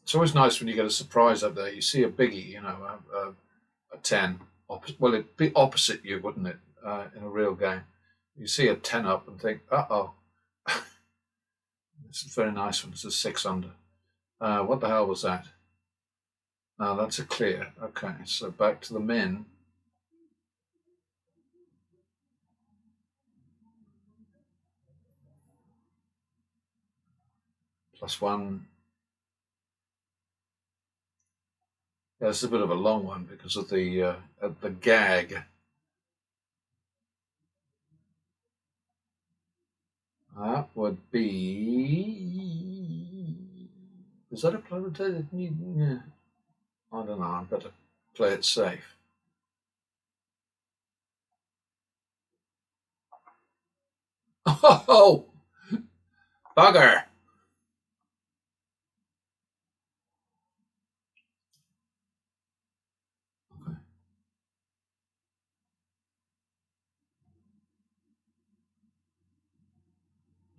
It's always nice when you get a surprise up there. You see a biggie, a 10. Well, it'd be opposite you, wouldn't it, in a real game? You see a 10 up and think, uh-oh. It's a very nice one. It's a 6 under. What the hell was that? No, that's a clear. Okay, so back to the min. +1. Yeah, it's a bit of a long one because of the gag. That would be. Is that a planetary? Yeah. I don't know. I better play it safe. Oh, bugger! Okay.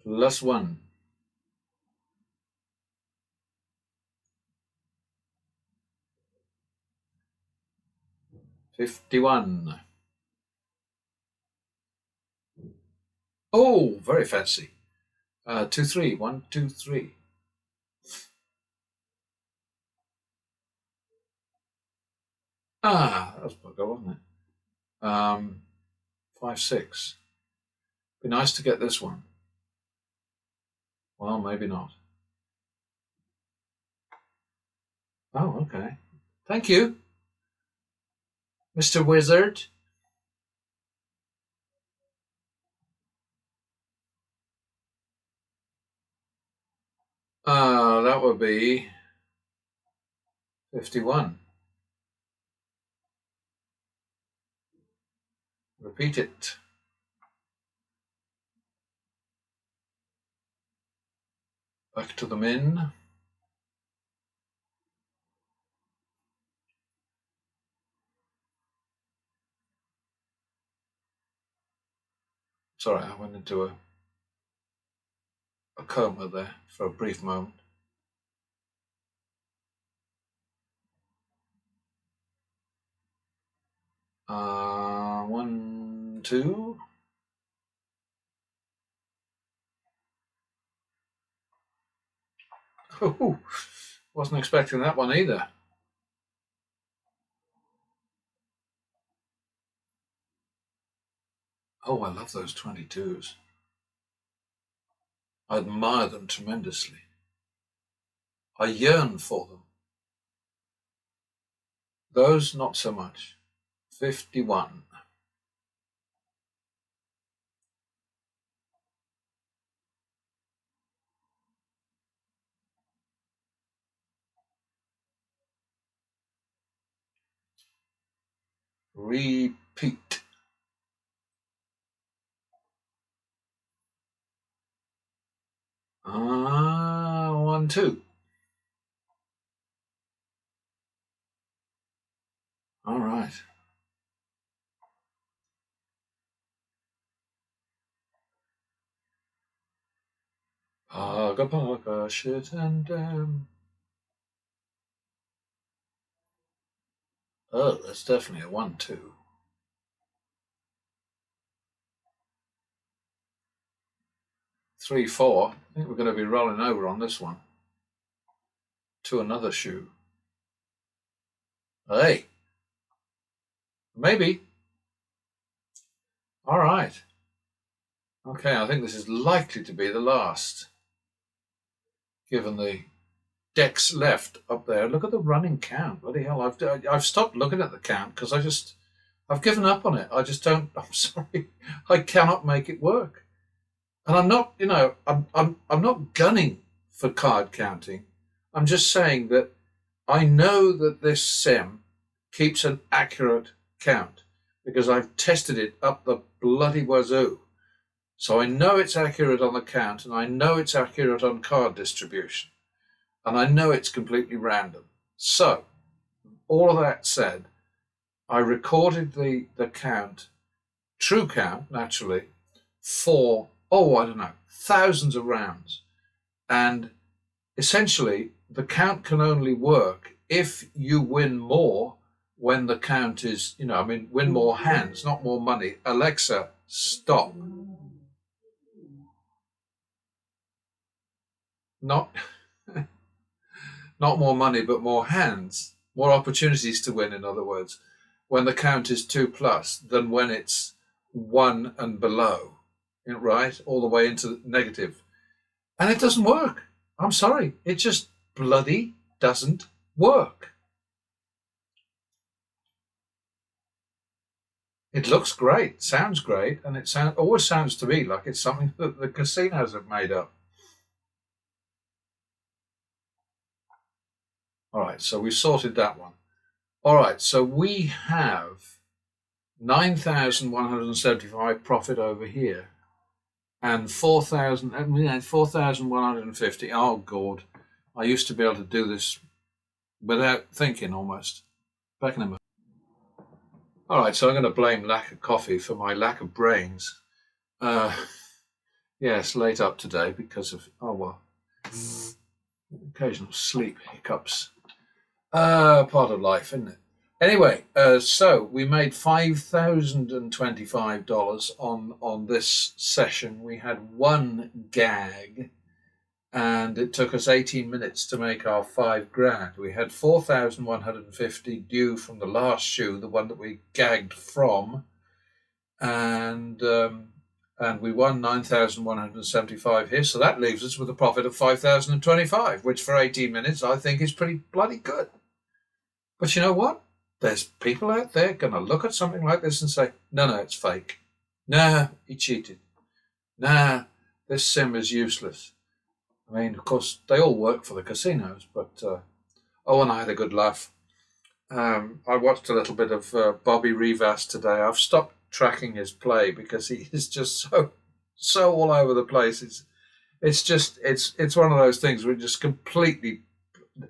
+1. 51. Oh, very fancy. 2, 3. 1, 2, 3. That was bugger, wasn't it? 5, 6. Be nice to get this one. Well, maybe not. Oh, okay. Thank you, Mr. Wizard. That would be 51. Repeat it. Back to the min. Sorry, I went into a coma there for a brief moment. One, 2. Oh, wasn't expecting that one either. Oh, I love those 22s. I admire them tremendously. I yearn for them. Those, not so much. 51. Repeat. Ah, 1, 2. All right. Paga, paga, shit and damn. Oh, that's definitely a 1, 2. 3, 4. I think we're going to be rolling over on this one. To another shoe. Hey. Maybe. All right. Okay, I think this is likely to be the last. Given the decks left up there. Look at the running count. Bloody hell, I've stopped looking at the count because I've given up on it. I just don't. I'm sorry. I cannot make it work. And I'm not, I'm not gunning for card counting. I'm just saying that I know that this sim keeps an accurate count because I've tested it up the bloody wazoo. So I know it's accurate on the count, and I know it's accurate on card distribution, and I know it's completely random. So, all of that said, I recorded the count, true count, naturally, for, I don't know, thousands of rounds. And essentially, the count can only work if you win more when the count is, win more hands, not more money. Alexa, stop. Not not more money, but more hands, more opportunities to win, in other words, when the count is 2+ than when it's 1 and below, right? All the way into negative. And it doesn't work. I'm sorry. It just bloody doesn't work. It looks great, sounds great, and it always sounds to me like it's something that the casinos have made up. All right, so we sorted that one. All right, so we have 9,175 profit over here, and 4,150. Oh God, I used to be able to do this without thinking almost. Back in a moment. All right, so I'm going to blame lack of coffee for my lack of brains. Yes, late up today because of occasional sleep hiccups. Part of life, isn't it? Anyway, so we made $5,025 on this session. We had one gag, and it took us 18 minutes to make our $5,000. We had 4,150 due from the last shoe, the one that we gagged from, and we won 9,175 here. So that leaves us with a profit of 5,025, which for 18 minutes I think is pretty bloody good. But you know what? There's people out there going to look at something like this and say, no, it's fake. Nah, he cheated. Nah, this sim is useless. I mean, of course, they all work for the casinos, but and I had a good laugh. I watched a little bit of Bobby Rivas today. I've stopped tracking his play because he is just so all over the place. It's one of those things where it just completely,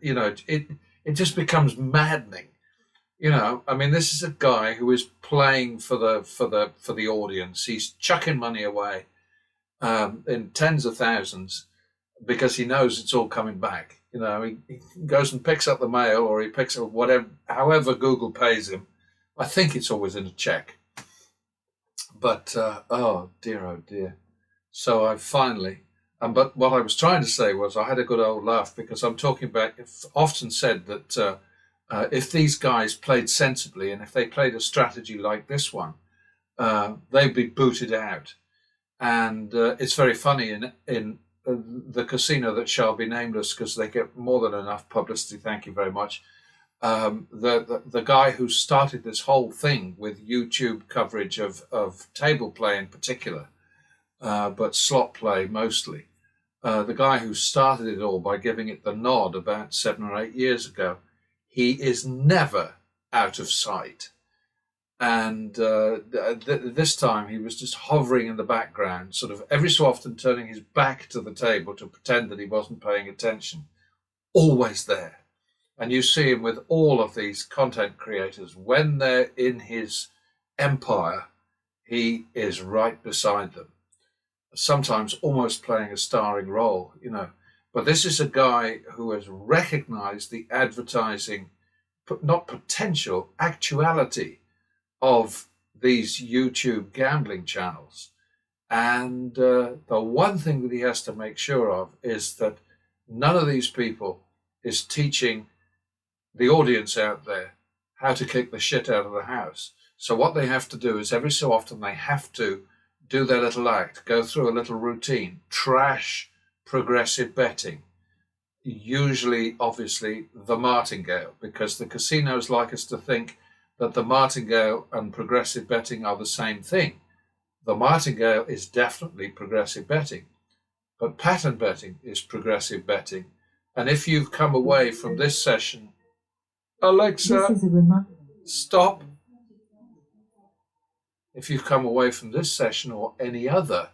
it just becomes maddening. I mean, this is a guy who is playing for the audience. He's chucking money away in tens of thousands because he knows it's all coming back. He goes and picks up the mail, or he picks up whatever, however Google pays him. I think it's always in a check. But oh dear. So I finally. But what I was trying to say was I had a good old laugh because I'm talking about. I've often said that. If these guys played sensibly and if they played a strategy like this one, they'd be booted out. And it's very funny in the casino that shall be nameless because they get more than enough publicity. Thank you very much. The guy who started this whole thing with YouTube coverage of table play in particular, but slot play mostly. The guy who started it all by giving it the nod about 7 or 8 years ago. He is never out of sight. And this time he was just hovering in the background, sort of every so often turning his back to the table to pretend that he wasn't paying attention. Always there. And you see him with all of these content creators. When they're in his empire, he is right beside them, sometimes almost playing a starring role, you know. But this is a guy who has recognized the advertising, not potential, actuality of these YouTube gambling channels. And the one thing that he has to make sure of is that none of these people is teaching the audience out there how to kick the shit out of the house. So what they have to do is every so often they have to do their little act, go through a little routine, trash progressive betting, usually, obviously, the martingale, because the casinos like us to think that the martingale and progressive betting are the same thing. The martingale is definitely progressive betting, but pattern betting is progressive betting. And if you've come away from this session, Alexa, stop. If you've come away from this session or any other,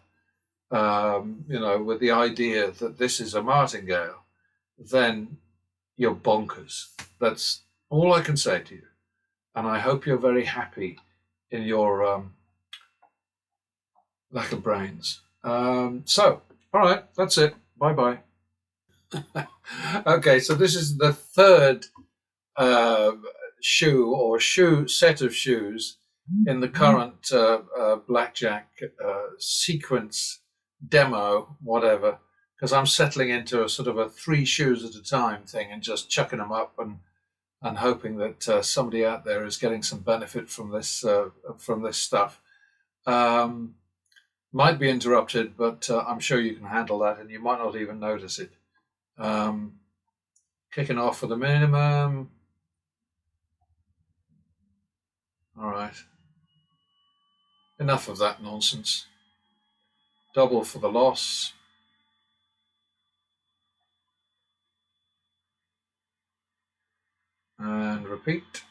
with the idea that this is a martingale, then you're bonkers. That's all I can say to you. And I hope you're very happy in your lack of brains. So, all right, that's it. Bye-bye. Okay, so this is the third set of shoes in the current blackjack sequence demo, whatever, because I'm settling into a sort of a 3 shoes at a time thing and just chucking them up and hoping that somebody out there is getting some benefit from this stuff. Might be interrupted, but I'm sure you can handle that, and you might not even notice it. Kicking off for the minimum. All right. Enough of that nonsense. Double for the loss. And repeat.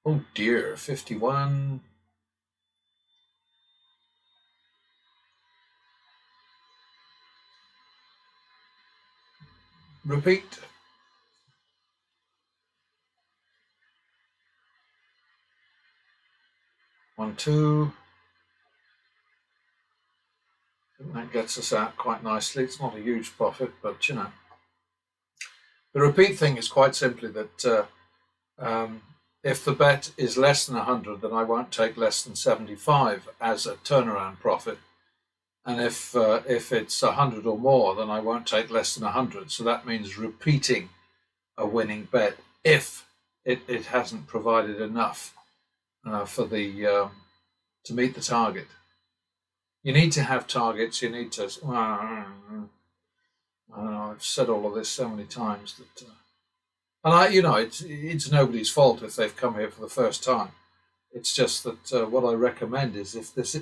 Oh dear, 51. Repeat. One, two. And that gets us out quite nicely. It's not a huge profit, but you know. The repeat thing is quite simply that if the bet is less than 100, then I won't take less than 75 as a turnaround profit. And if it's 100 or more, then I won't take less than 100. So that means repeating a winning bet if it hasn't provided enough for the to meet the target. You need to have targets. You need to. I've said all of this so many times that, it's nobody's fault if they've come here for the first time. It's just that what I recommend is if this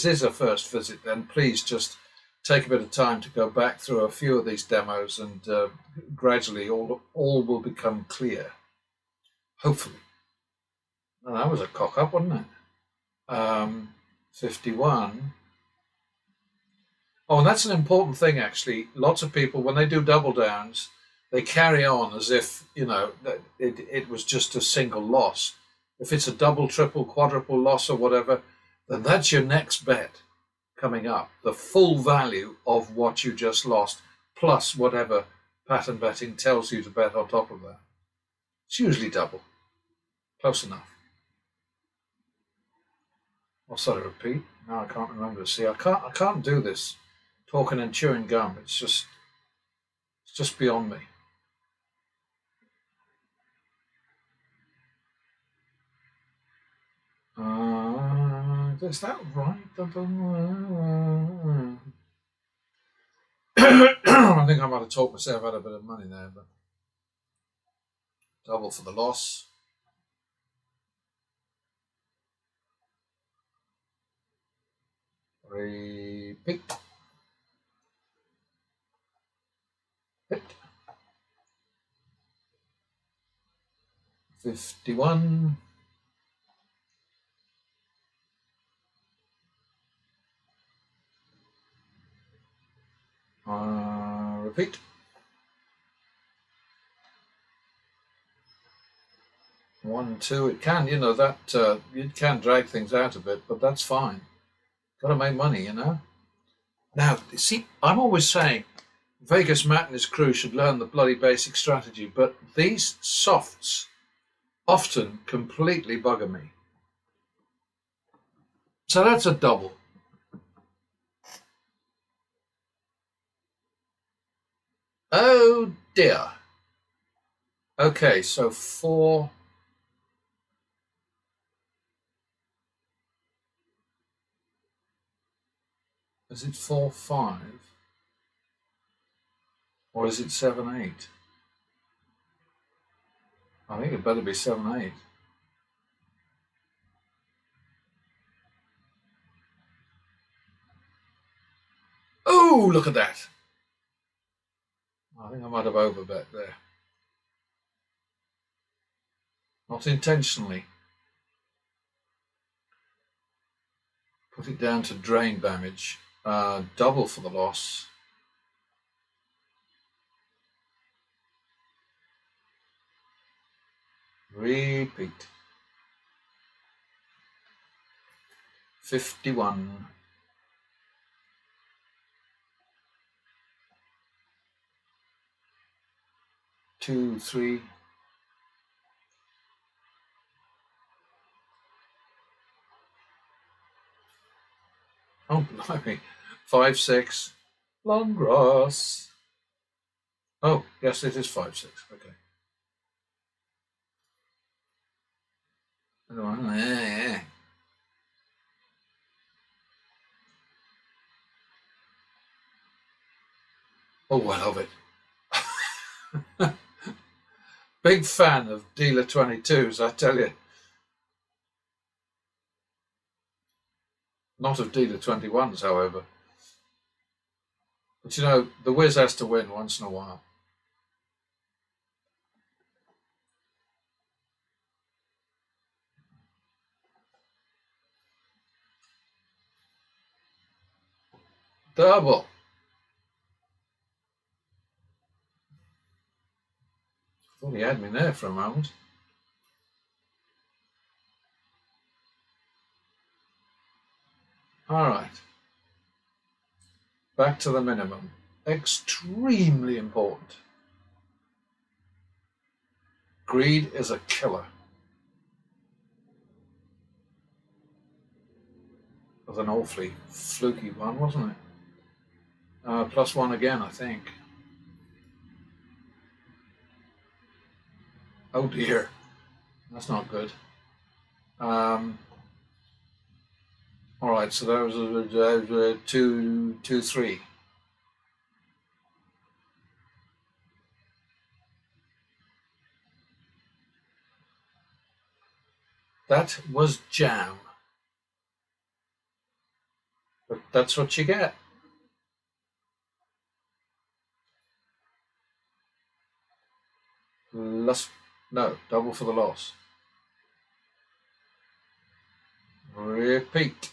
is a first visit, then please just take a bit of time to go back through a few of these demos, and gradually all will become clear. Hopefully. Well, that was a cock up, wasn't it? 51. Oh, and that's an important thing, actually. Lots of people, when they do double downs, they carry on as if, that it was just a single loss. If it's a double, triple, quadruple loss or whatever, then that's your next bet coming up. The full value of what you just lost, plus whatever pattern betting tells you to bet on top of that. It's usually double. Close enough. I'll sort of repeat. Now I can't remember. See, I can't do this talking and chewing gum. It's just beyond me. Is that right? I think I might have talked myself out a bit of money there, but double for the loss. Repeat. Hit. 51. Repeat. One, two. It can, you know, that it can drag things out a bit, but that's fine. Got to make money, you know. Now, see, I'm always saying Vegas Matt and his crew should learn the bloody basic strategy, but these softs often completely bugger me. So that's a double. Oh dear. Okay, so 4. Is it 4, 5? Or is it 7, 8? I think it better be 7, 8. Oh, look at that. I think I might have overbet there. Not intentionally. Put it down to drain damage. Double for the loss. Repeat. 51. Two, 3. Oh, blimey. 5, 6. Long grass. Oh, yes, it is 5, 6. Okay. Oh, I love it. Big fan of dealer 22s, I tell you. Not of dealer 21s, however. But you know, the Wiz has to win once in a while. Double. Thought he had me there for a moment. All right. Back to the minimum. Extremely important. Greed is a killer. It was an awfully fluky one, wasn't it? +1 again, I think. Oh dear. That's not good. All right, so that was 2, 2, 3. That was jam. But that's what you get. No, double for the loss. Repeat.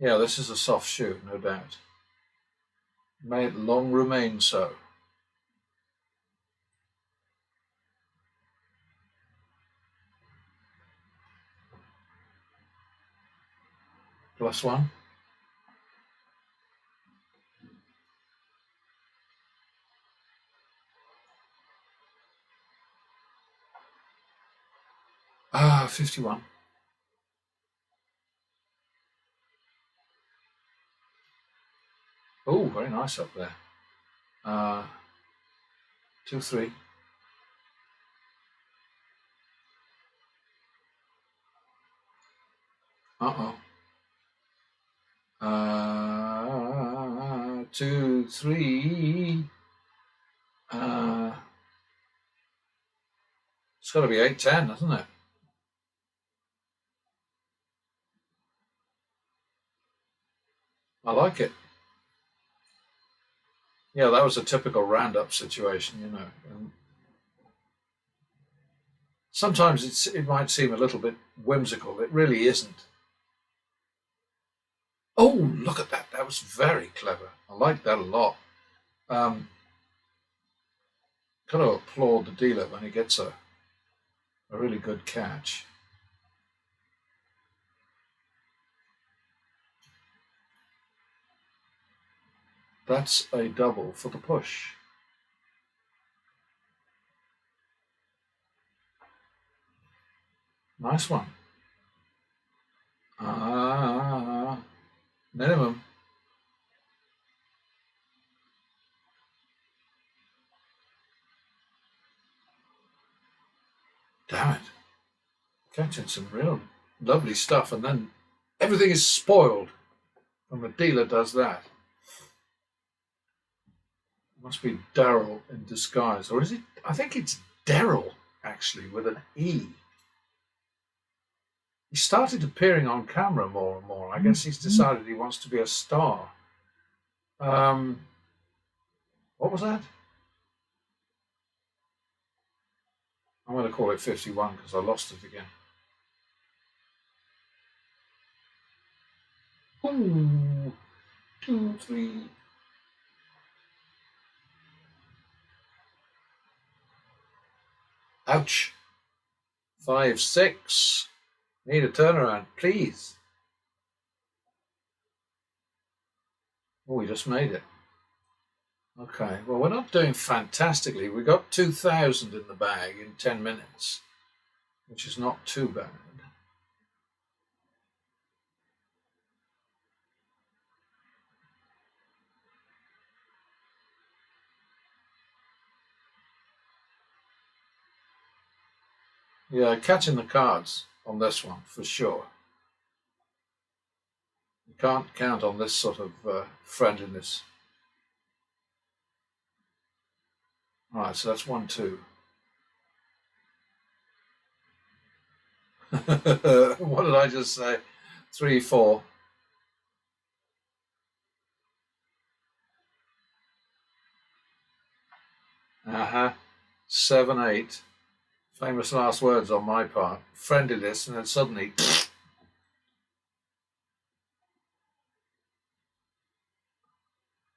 Yeah, this is a soft shoe, no doubt. May it long remain so. +1. Ah, 51. Oh, very nice up there. 2, 3. Uh-oh. 2, 3. It's got to be 8, 10, hasn't it? I like it. Yeah, that was a typical roundup situation, you know. Sometimes it might seem a little bit whimsical. It really isn't. Oh, look at that. That was very clever. I like that a lot. Got to applaud the dealer when he gets a really good catch. That's a double for the push. Nice one. Minimum. Damn it. Catching some real lovely stuff, and then everything is spoiled when the dealer does that. It must be Daryl in disguise. Or is it? I think it's Daryl, actually, with an E. He started appearing on camera more and more. I guess he's decided he wants to be a star. What was that? I'm going to call it 51 because I lost it again. Ooh, 2, 3. Ouch. 5, 6. Need a turnaround, please. Oh, we just made it. Okay, well, we're not doing fantastically. We got 2,000 in the bag in 10 minutes, which is not too bad. Yeah, catching the cards on this one for sure. You can't count on this sort of friendliness. All right, so that's 1, 2. What did I just say? 3, 4. Uh-huh. 7, 8. Famous last words on my part. Friendliness, and then suddenly...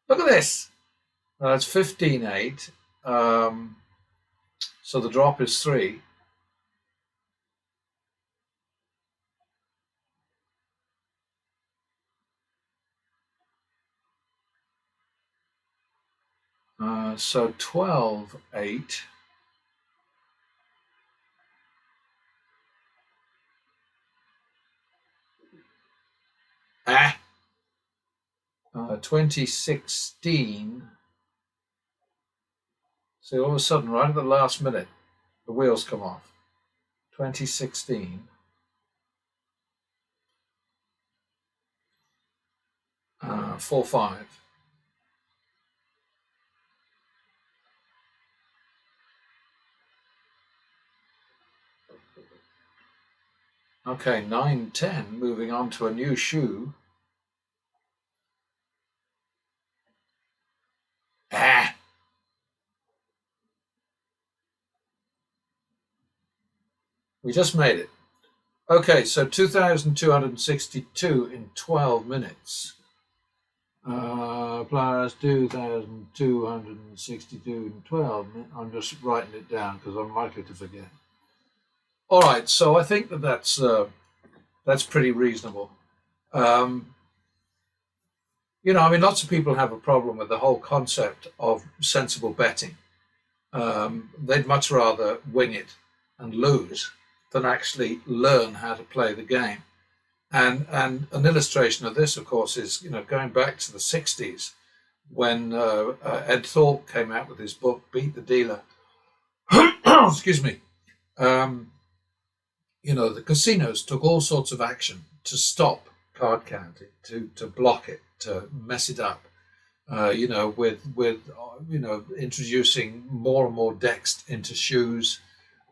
Look at this! That's 15, 8. So the drop is 3. So 12, 8. Ah! 2016. See, all of a sudden, right at the last minute, the wheels come off. 2016. 4, 5. Okay, 9, 10. Moving on to a new shoe. Ah! We just made it. Okay, so 2,262 in 12 minutes. Plus 2,262 in 12. I'm just writing it down because I'm likely to forget. All right, so I think that's pretty reasonable. Lots of people have a problem with the whole concept of sensible betting. They'd much rather wing it and lose than actually learn how to play the game. And an illustration of this, of course, is going back to the 60s when Ed Thorpe came out with his book Beat the Dealer. Excuse me. The casinos took all sorts of action to stop card counting, to block it, to mess it up. With introducing more and more decks into shoes.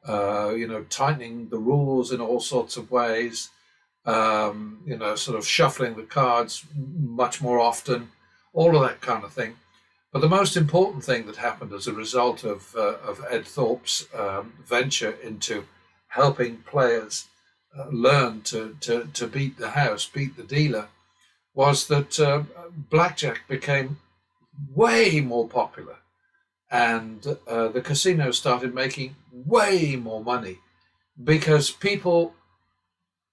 Tightening the rules in all sorts of ways, sort of shuffling the cards much more often, all of that kind of thing. But the most important thing that happened as a result of Ed Thorpe's venture into helping players learn to beat the house, beat the dealer, was that blackjack became way more popular, and the casinos started making way more money because people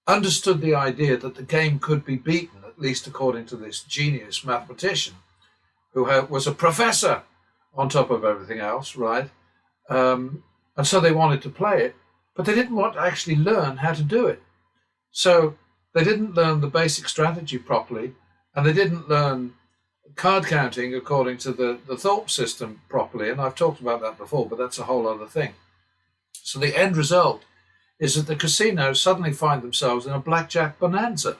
understood the idea that the game could be beaten, at least according to this genius mathematician who was a professor on top of everything else, right? And so they wanted to play it, but they didn't want to actually learn how to do it. So they didn't learn the basic strategy properly, and they didn't learn card counting according to the thought system properly. And I've talked about that before, but that's a whole other thing. So the end result is that the casinos suddenly find themselves in a blackjack bonanza,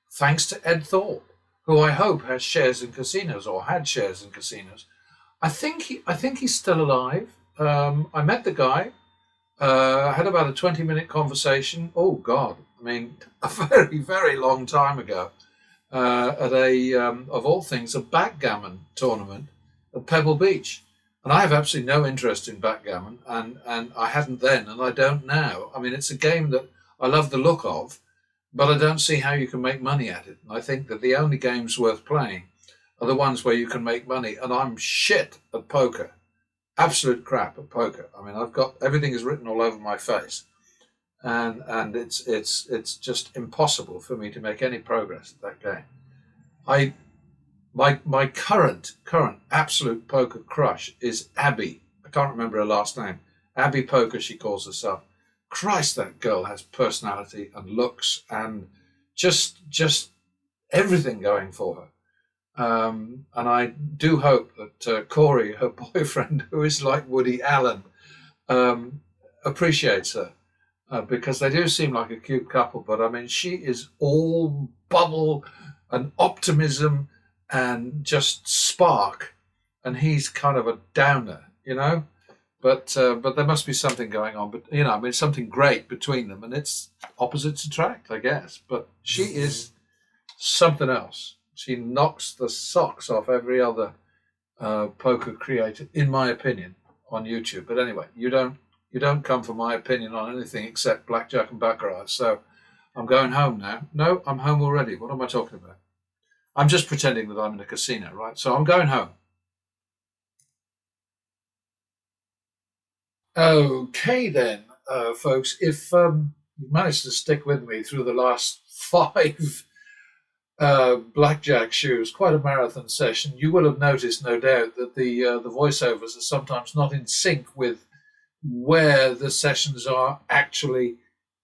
thanks to Ed Thorpe, who I hope has shares in casinos or had shares in casinos. I think he's still alive. I met the guy. I had about a 20-minute conversation. Oh God, I mean, a very, very long time ago, at a of all things, a backgammon tournament at Pebble Beach. And I have absolutely no interest in backgammon, and I hadn't then, and I don't now. I mean, it's a game that I love the look of, but I don't see how you can make money at it. And I think that the only games worth playing are the ones where you can make money. And I'm shit at poker, absolute crap at poker. I mean, I've got everything is written all over my face, and it's just impossible for me to make any progress at that game. My current absolute poker crush is Abby. I can't remember her last name. Abby Poker, she calls herself. Christ, that girl has personality and looks and just everything going for her. And I do hope that Corey, her boyfriend, who is like Woody Allen, appreciates her, because they do seem like a cute couple. But I mean, she is all bubble and optimism and just spark, and he's kind of a downer, you know. But there must be something going on. But you know, I mean, something great between them, and it's opposites attract, I guess. But she is something else. She knocks the socks off every other poker creator, in my opinion, on YouTube. But anyway, you don't come for my opinion on anything except blackjack and baccarat. So I'm going home now. No, I'm home already. What am I talking about? I'm just pretending that I'm in a casino, right? So I'm going home. Okay then, folks, if you managed to stick with me through the last 5 blackjack shoes, quite a marathon session, you will have noticed, no doubt, that the voiceovers are sometimes not in sync with where the sessions are actually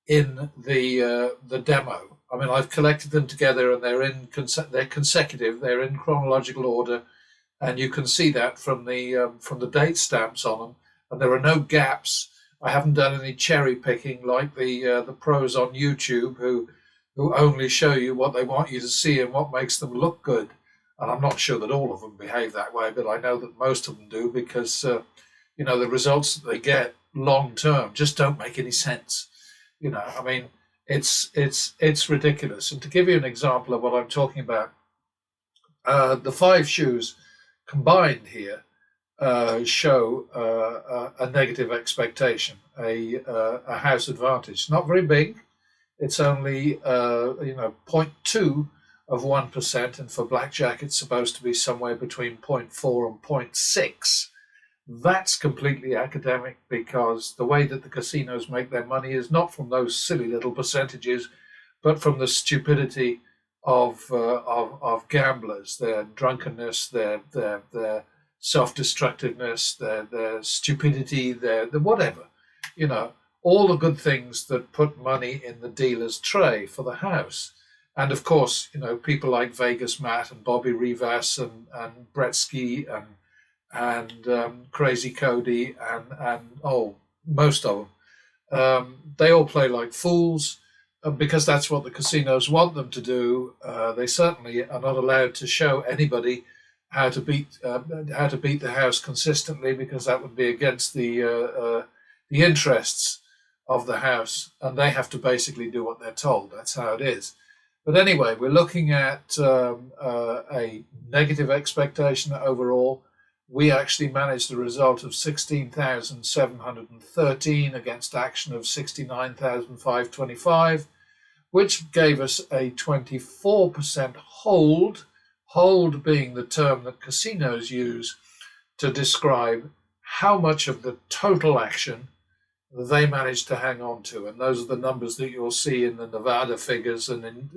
in the demo. I mean, I've collected them together, and they're consecutive. They're in chronological order, and you can see that from the date stamps on them. And there are no gaps. I haven't done any cherry picking like the pros on YouTube who only show you what they want you to see and what makes them look good. And I'm not sure that all of them behave that way, but I know that most of them do, because the results that they get long term just don't make any sense. You know, I mean, it's ridiculous. And to give you an example of what I'm talking about, the 5 shoes combined here show a negative expectation, a house advantage. Not very big. It's only 0.2 of 1%, and for blackjack it's supposed to be somewhere between 0.4 and 0.6. That's completely academic, because the way that the casinos make their money is not from those silly little percentages, but from the stupidity of gamblers, their drunkenness, their self-destructiveness, their stupidity, their whatever, all the good things that put money in the dealer's tray for the house. And of course, people like Vegas Matt and Bobby Rivas and Bretsky and Crazy Cody and most of them, they all play like fools, because that's what the casinos want them to do. They certainly are not allowed to show anybody how to beat the house consistently, because that would be against the interests of the house, and they have to basically do what they're told. That's how it is. But anyway, we're looking at a negative expectation overall. we actually managed a result of 16,713 against action of 69,525, which gave us a 24% hold, hold being the term that casinos use to describe how much of the total action they managed to hang on to. And those are the numbers that you'll see in the Nevada figures. And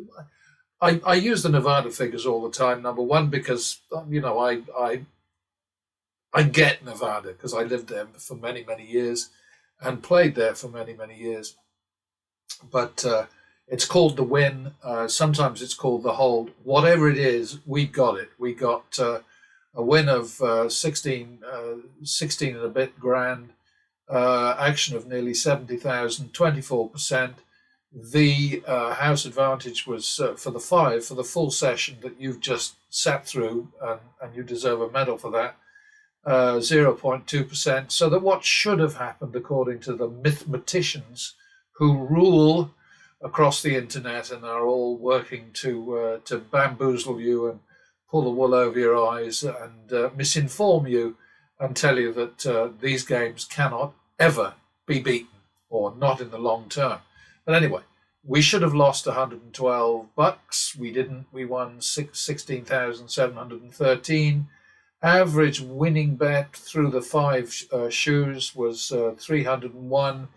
I use the Nevada figures all the time, number one, because, I get Nevada because I lived there for many, many years and played there for many, many years. But it's called the win. Sometimes it's called the hold. Whatever it is, we got it. We got a win of 16 and a bit grand, action of nearly 70,000, 24%. The house advantage was for the full session that you've just sat through, and you deserve a medal for that. 0.2%, so that what should have happened, according to the mathematicians who rule across the internet and are all working to bamboozle you and pull the wool over your eyes and misinform you and tell you that these games cannot ever be beaten, or not in the long term. But anyway, we should have lost $112. We didn't. We won 16,713. Average winning bet through the 5 shoes was 301.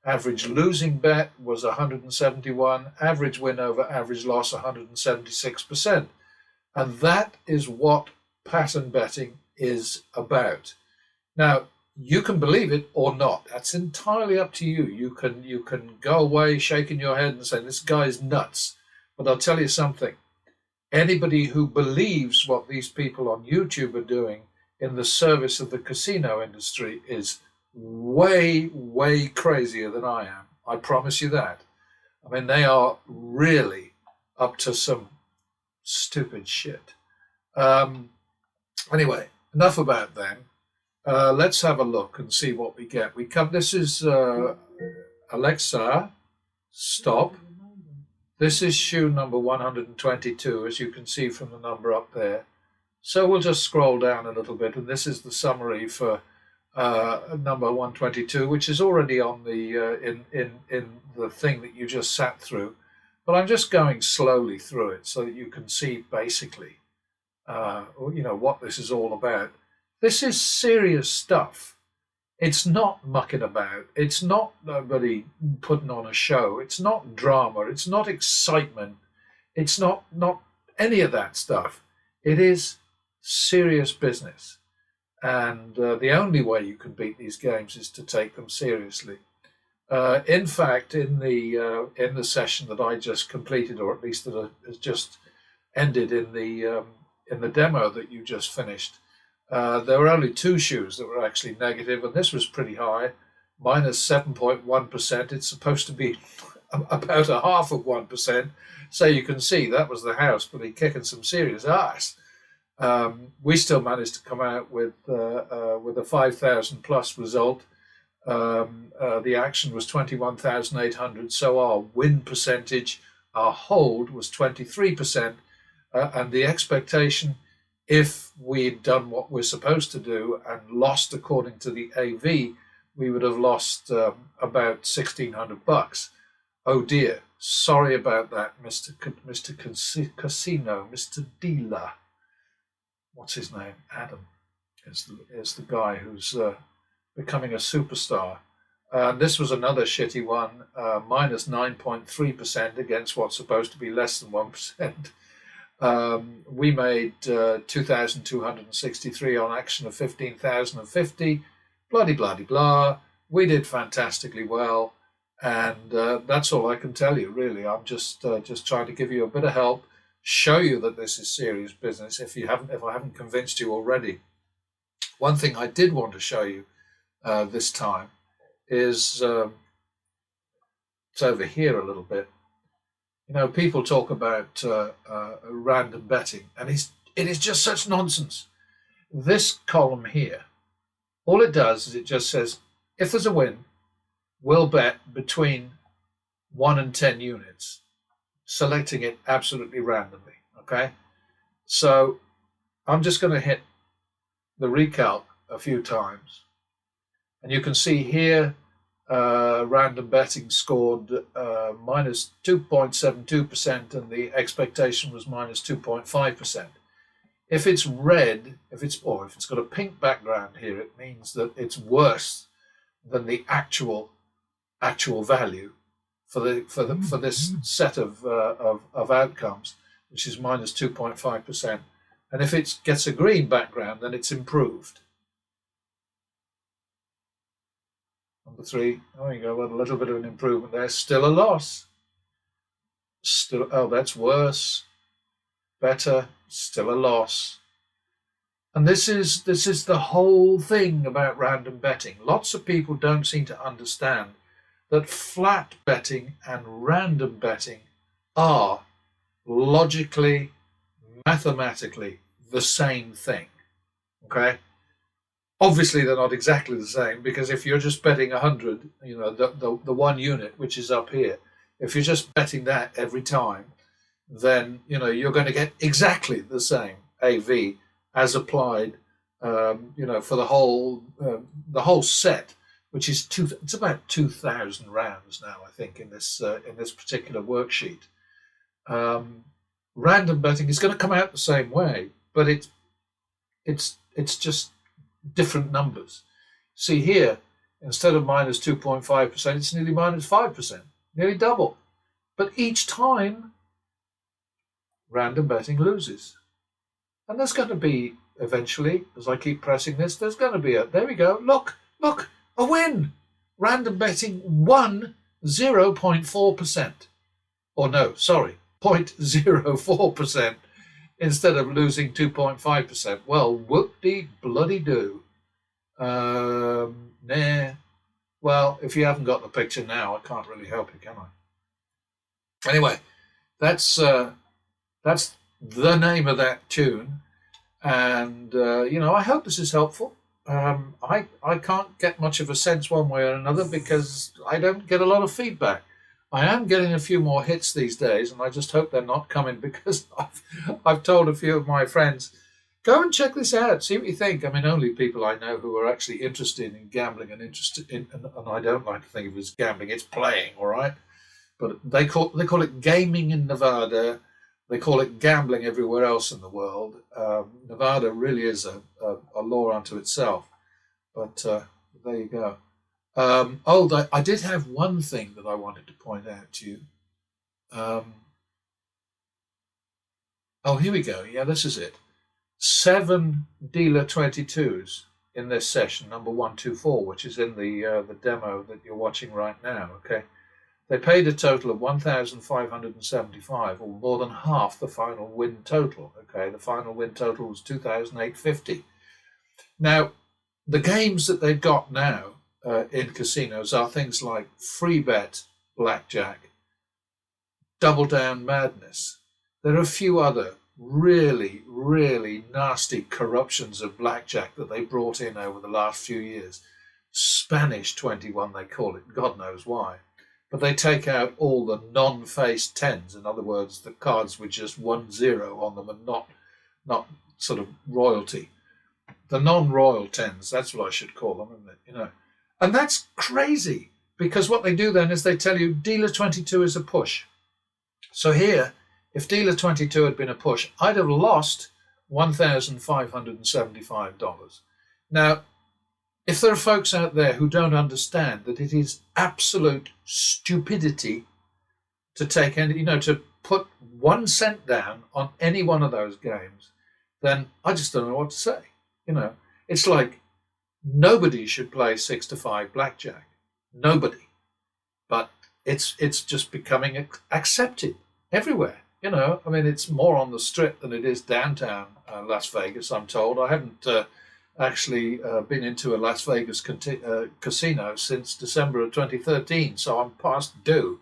Average losing bet was 171. Average win over average loss 176%. And that is what pattern betting is about. Now, you can believe it or not. That's entirely up to you. You can go away shaking your head and say, this guy's nuts. But I'll tell you something. Anybody who believes what these people on YouTube are doing in the service of the casino industry is way, way crazier than I am. I promise you that. I mean, they are really up to some stupid shit. Anyway, enough about them. Let's have a look and see what we get. This is Alexa, stop. This is shoe number 122, as you can see from the number up there. So we'll just scroll down a little bit, and this is the summary for number 122, which is already on the in the thing that you just sat through. But I'm just going slowly through it so that you can see basically, what this is all about. This is serious stuff. It's not mucking about. It's not nobody putting on a show. It's not drama. It's not excitement. It's not any of that stuff. It is serious business. And the only way you can beat these games is to take them seriously. In fact, in the session that I just completed, or at least that has just ended in the demo that you just finished, there were only 2 shoes that were actually negative, and this was pretty high, minus 7.1%. It's supposed to be about 0.5%. So you can see that was the house, but he kicking some serious ass. We still managed to come out with a 5,000 plus result. The action was 21,800. So our win percentage, our hold was 23%, and the expectation, if we'd done what we're supposed to do and lost according to the AV, we would have lost about $1,600. Oh dear, sorry about that, Mr. Casino, Mr. Dealer. What's his name? Adam is the guy who's becoming a superstar. This was another shitty one, minus 9.3% against what's supposed to be less than 1%. We made 2,263 on action of 15,050. Bloody blah. We did fantastically well, and that's all I can tell you. Really, I'm just trying to give you a bit of help, show you that this is serious business. If I haven't convinced you already, one thing I did want to show you this time is it's over here a little bit. People talk about random betting, and it is just such nonsense. This column here, all it does is it just says, if there's a win, we'll bet between 1 and 10 units, selecting it absolutely randomly, okay? So I'm just going to hit the recalc a few times. And you can see here, random betting scored minus 2.72%, and the expectation was minus 2.5%. If it's red, if it's got a pink background here, it means that it's worse than the actual value for this set of outcomes, which is minus 2.5%. And if it gets a green background, then it's improved. Number 3, there you go, a little bit of an improvement there. Still a loss. Still, oh, that's worse. Better, still a loss. And this is the whole thing about random betting. Lots of people don't seem to understand that flat betting and random betting are logically, mathematically the same thing. Okay? Obviously, they're not exactly the same, because if you're just betting 100, you know, the 1 unit, which is up here, if you're just betting that every time, then, you know, you're going to get exactly the same AV as applied, you know, for the whole set, which is it's about 2,000 rounds now, I think, in this particular worksheet. Random betting is going to come out the same way, but it's just different numbers. See here, instead of minus 2.5%, it's nearly minus 5%, nearly double. But each time, random betting loses. And there's going to be, eventually, as I keep pressing this, there's going to be there we go, look, a win. Random betting won 0.4%. Or no, sorry, 0.04%. Instead of losing 2.5%. Well, whoop-de-bloody-do. Nah. Well, if you haven't got the picture now, I can't really help you, can I? Anyway, that's the name of that tune. And, you know, I hope this is helpful. I can't get much of a sense one way or another, because I don't get a lot of feedback. I am getting a few more hits these days, and I just hope they're not coming, because I've told a few of my friends, go and check this out, see what you think. I mean, only people I know who are actually interested in gambling and I don't like to think of it as gambling, it's playing, all right? But they call it gaming in Nevada. They call it gambling everywhere else in the world. Nevada really is a law unto itself. But there you go. I did have one thing that I wanted to point out to you. Here we go. Yeah, this is it. 7 dealer 22s in this session, number 124, which is in the demo that you're watching right now. Okay, they paid a total of 1,575, or more than half the final win total. Okay, the final win total was 2,850. Now, the games that they've got now in casinos are things like free bet blackjack, double down madness. There are a few other really, really nasty corruptions of blackjack that they brought in over the last few years. Spanish 21, they call it, God knows why. But they take out all the non-faced tens, in other words, the cards with just 1-0 on them and not sort of royalty. The non-royal tens, that's what I should call them, isn't it? You know. And that's crazy, because what they do then is they tell you dealer 22 is a push. So here, if dealer 22 had been a push, I'd have lost $1,575. Now, if there are folks out there who don't understand that it is absolute stupidity to take any, to put 1 cent down on any one of those games, then I just don't know what to say. It's like nobody should play 6 to 5 blackjack. Nobody. But it's just becoming accepted everywhere. I mean, it's more on the strip than it is downtown Las Vegas, I'm told. I haven't actually been into a Las Vegas casino since December of 2013, so I'm past due,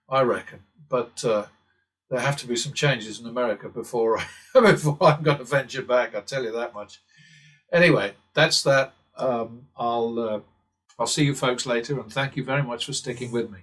I reckon. But there have to be some changes in America before I'm going to venture back, I'll tell you that much. Anyway, that's that. I'll see you folks later, and thank you very much for sticking with me.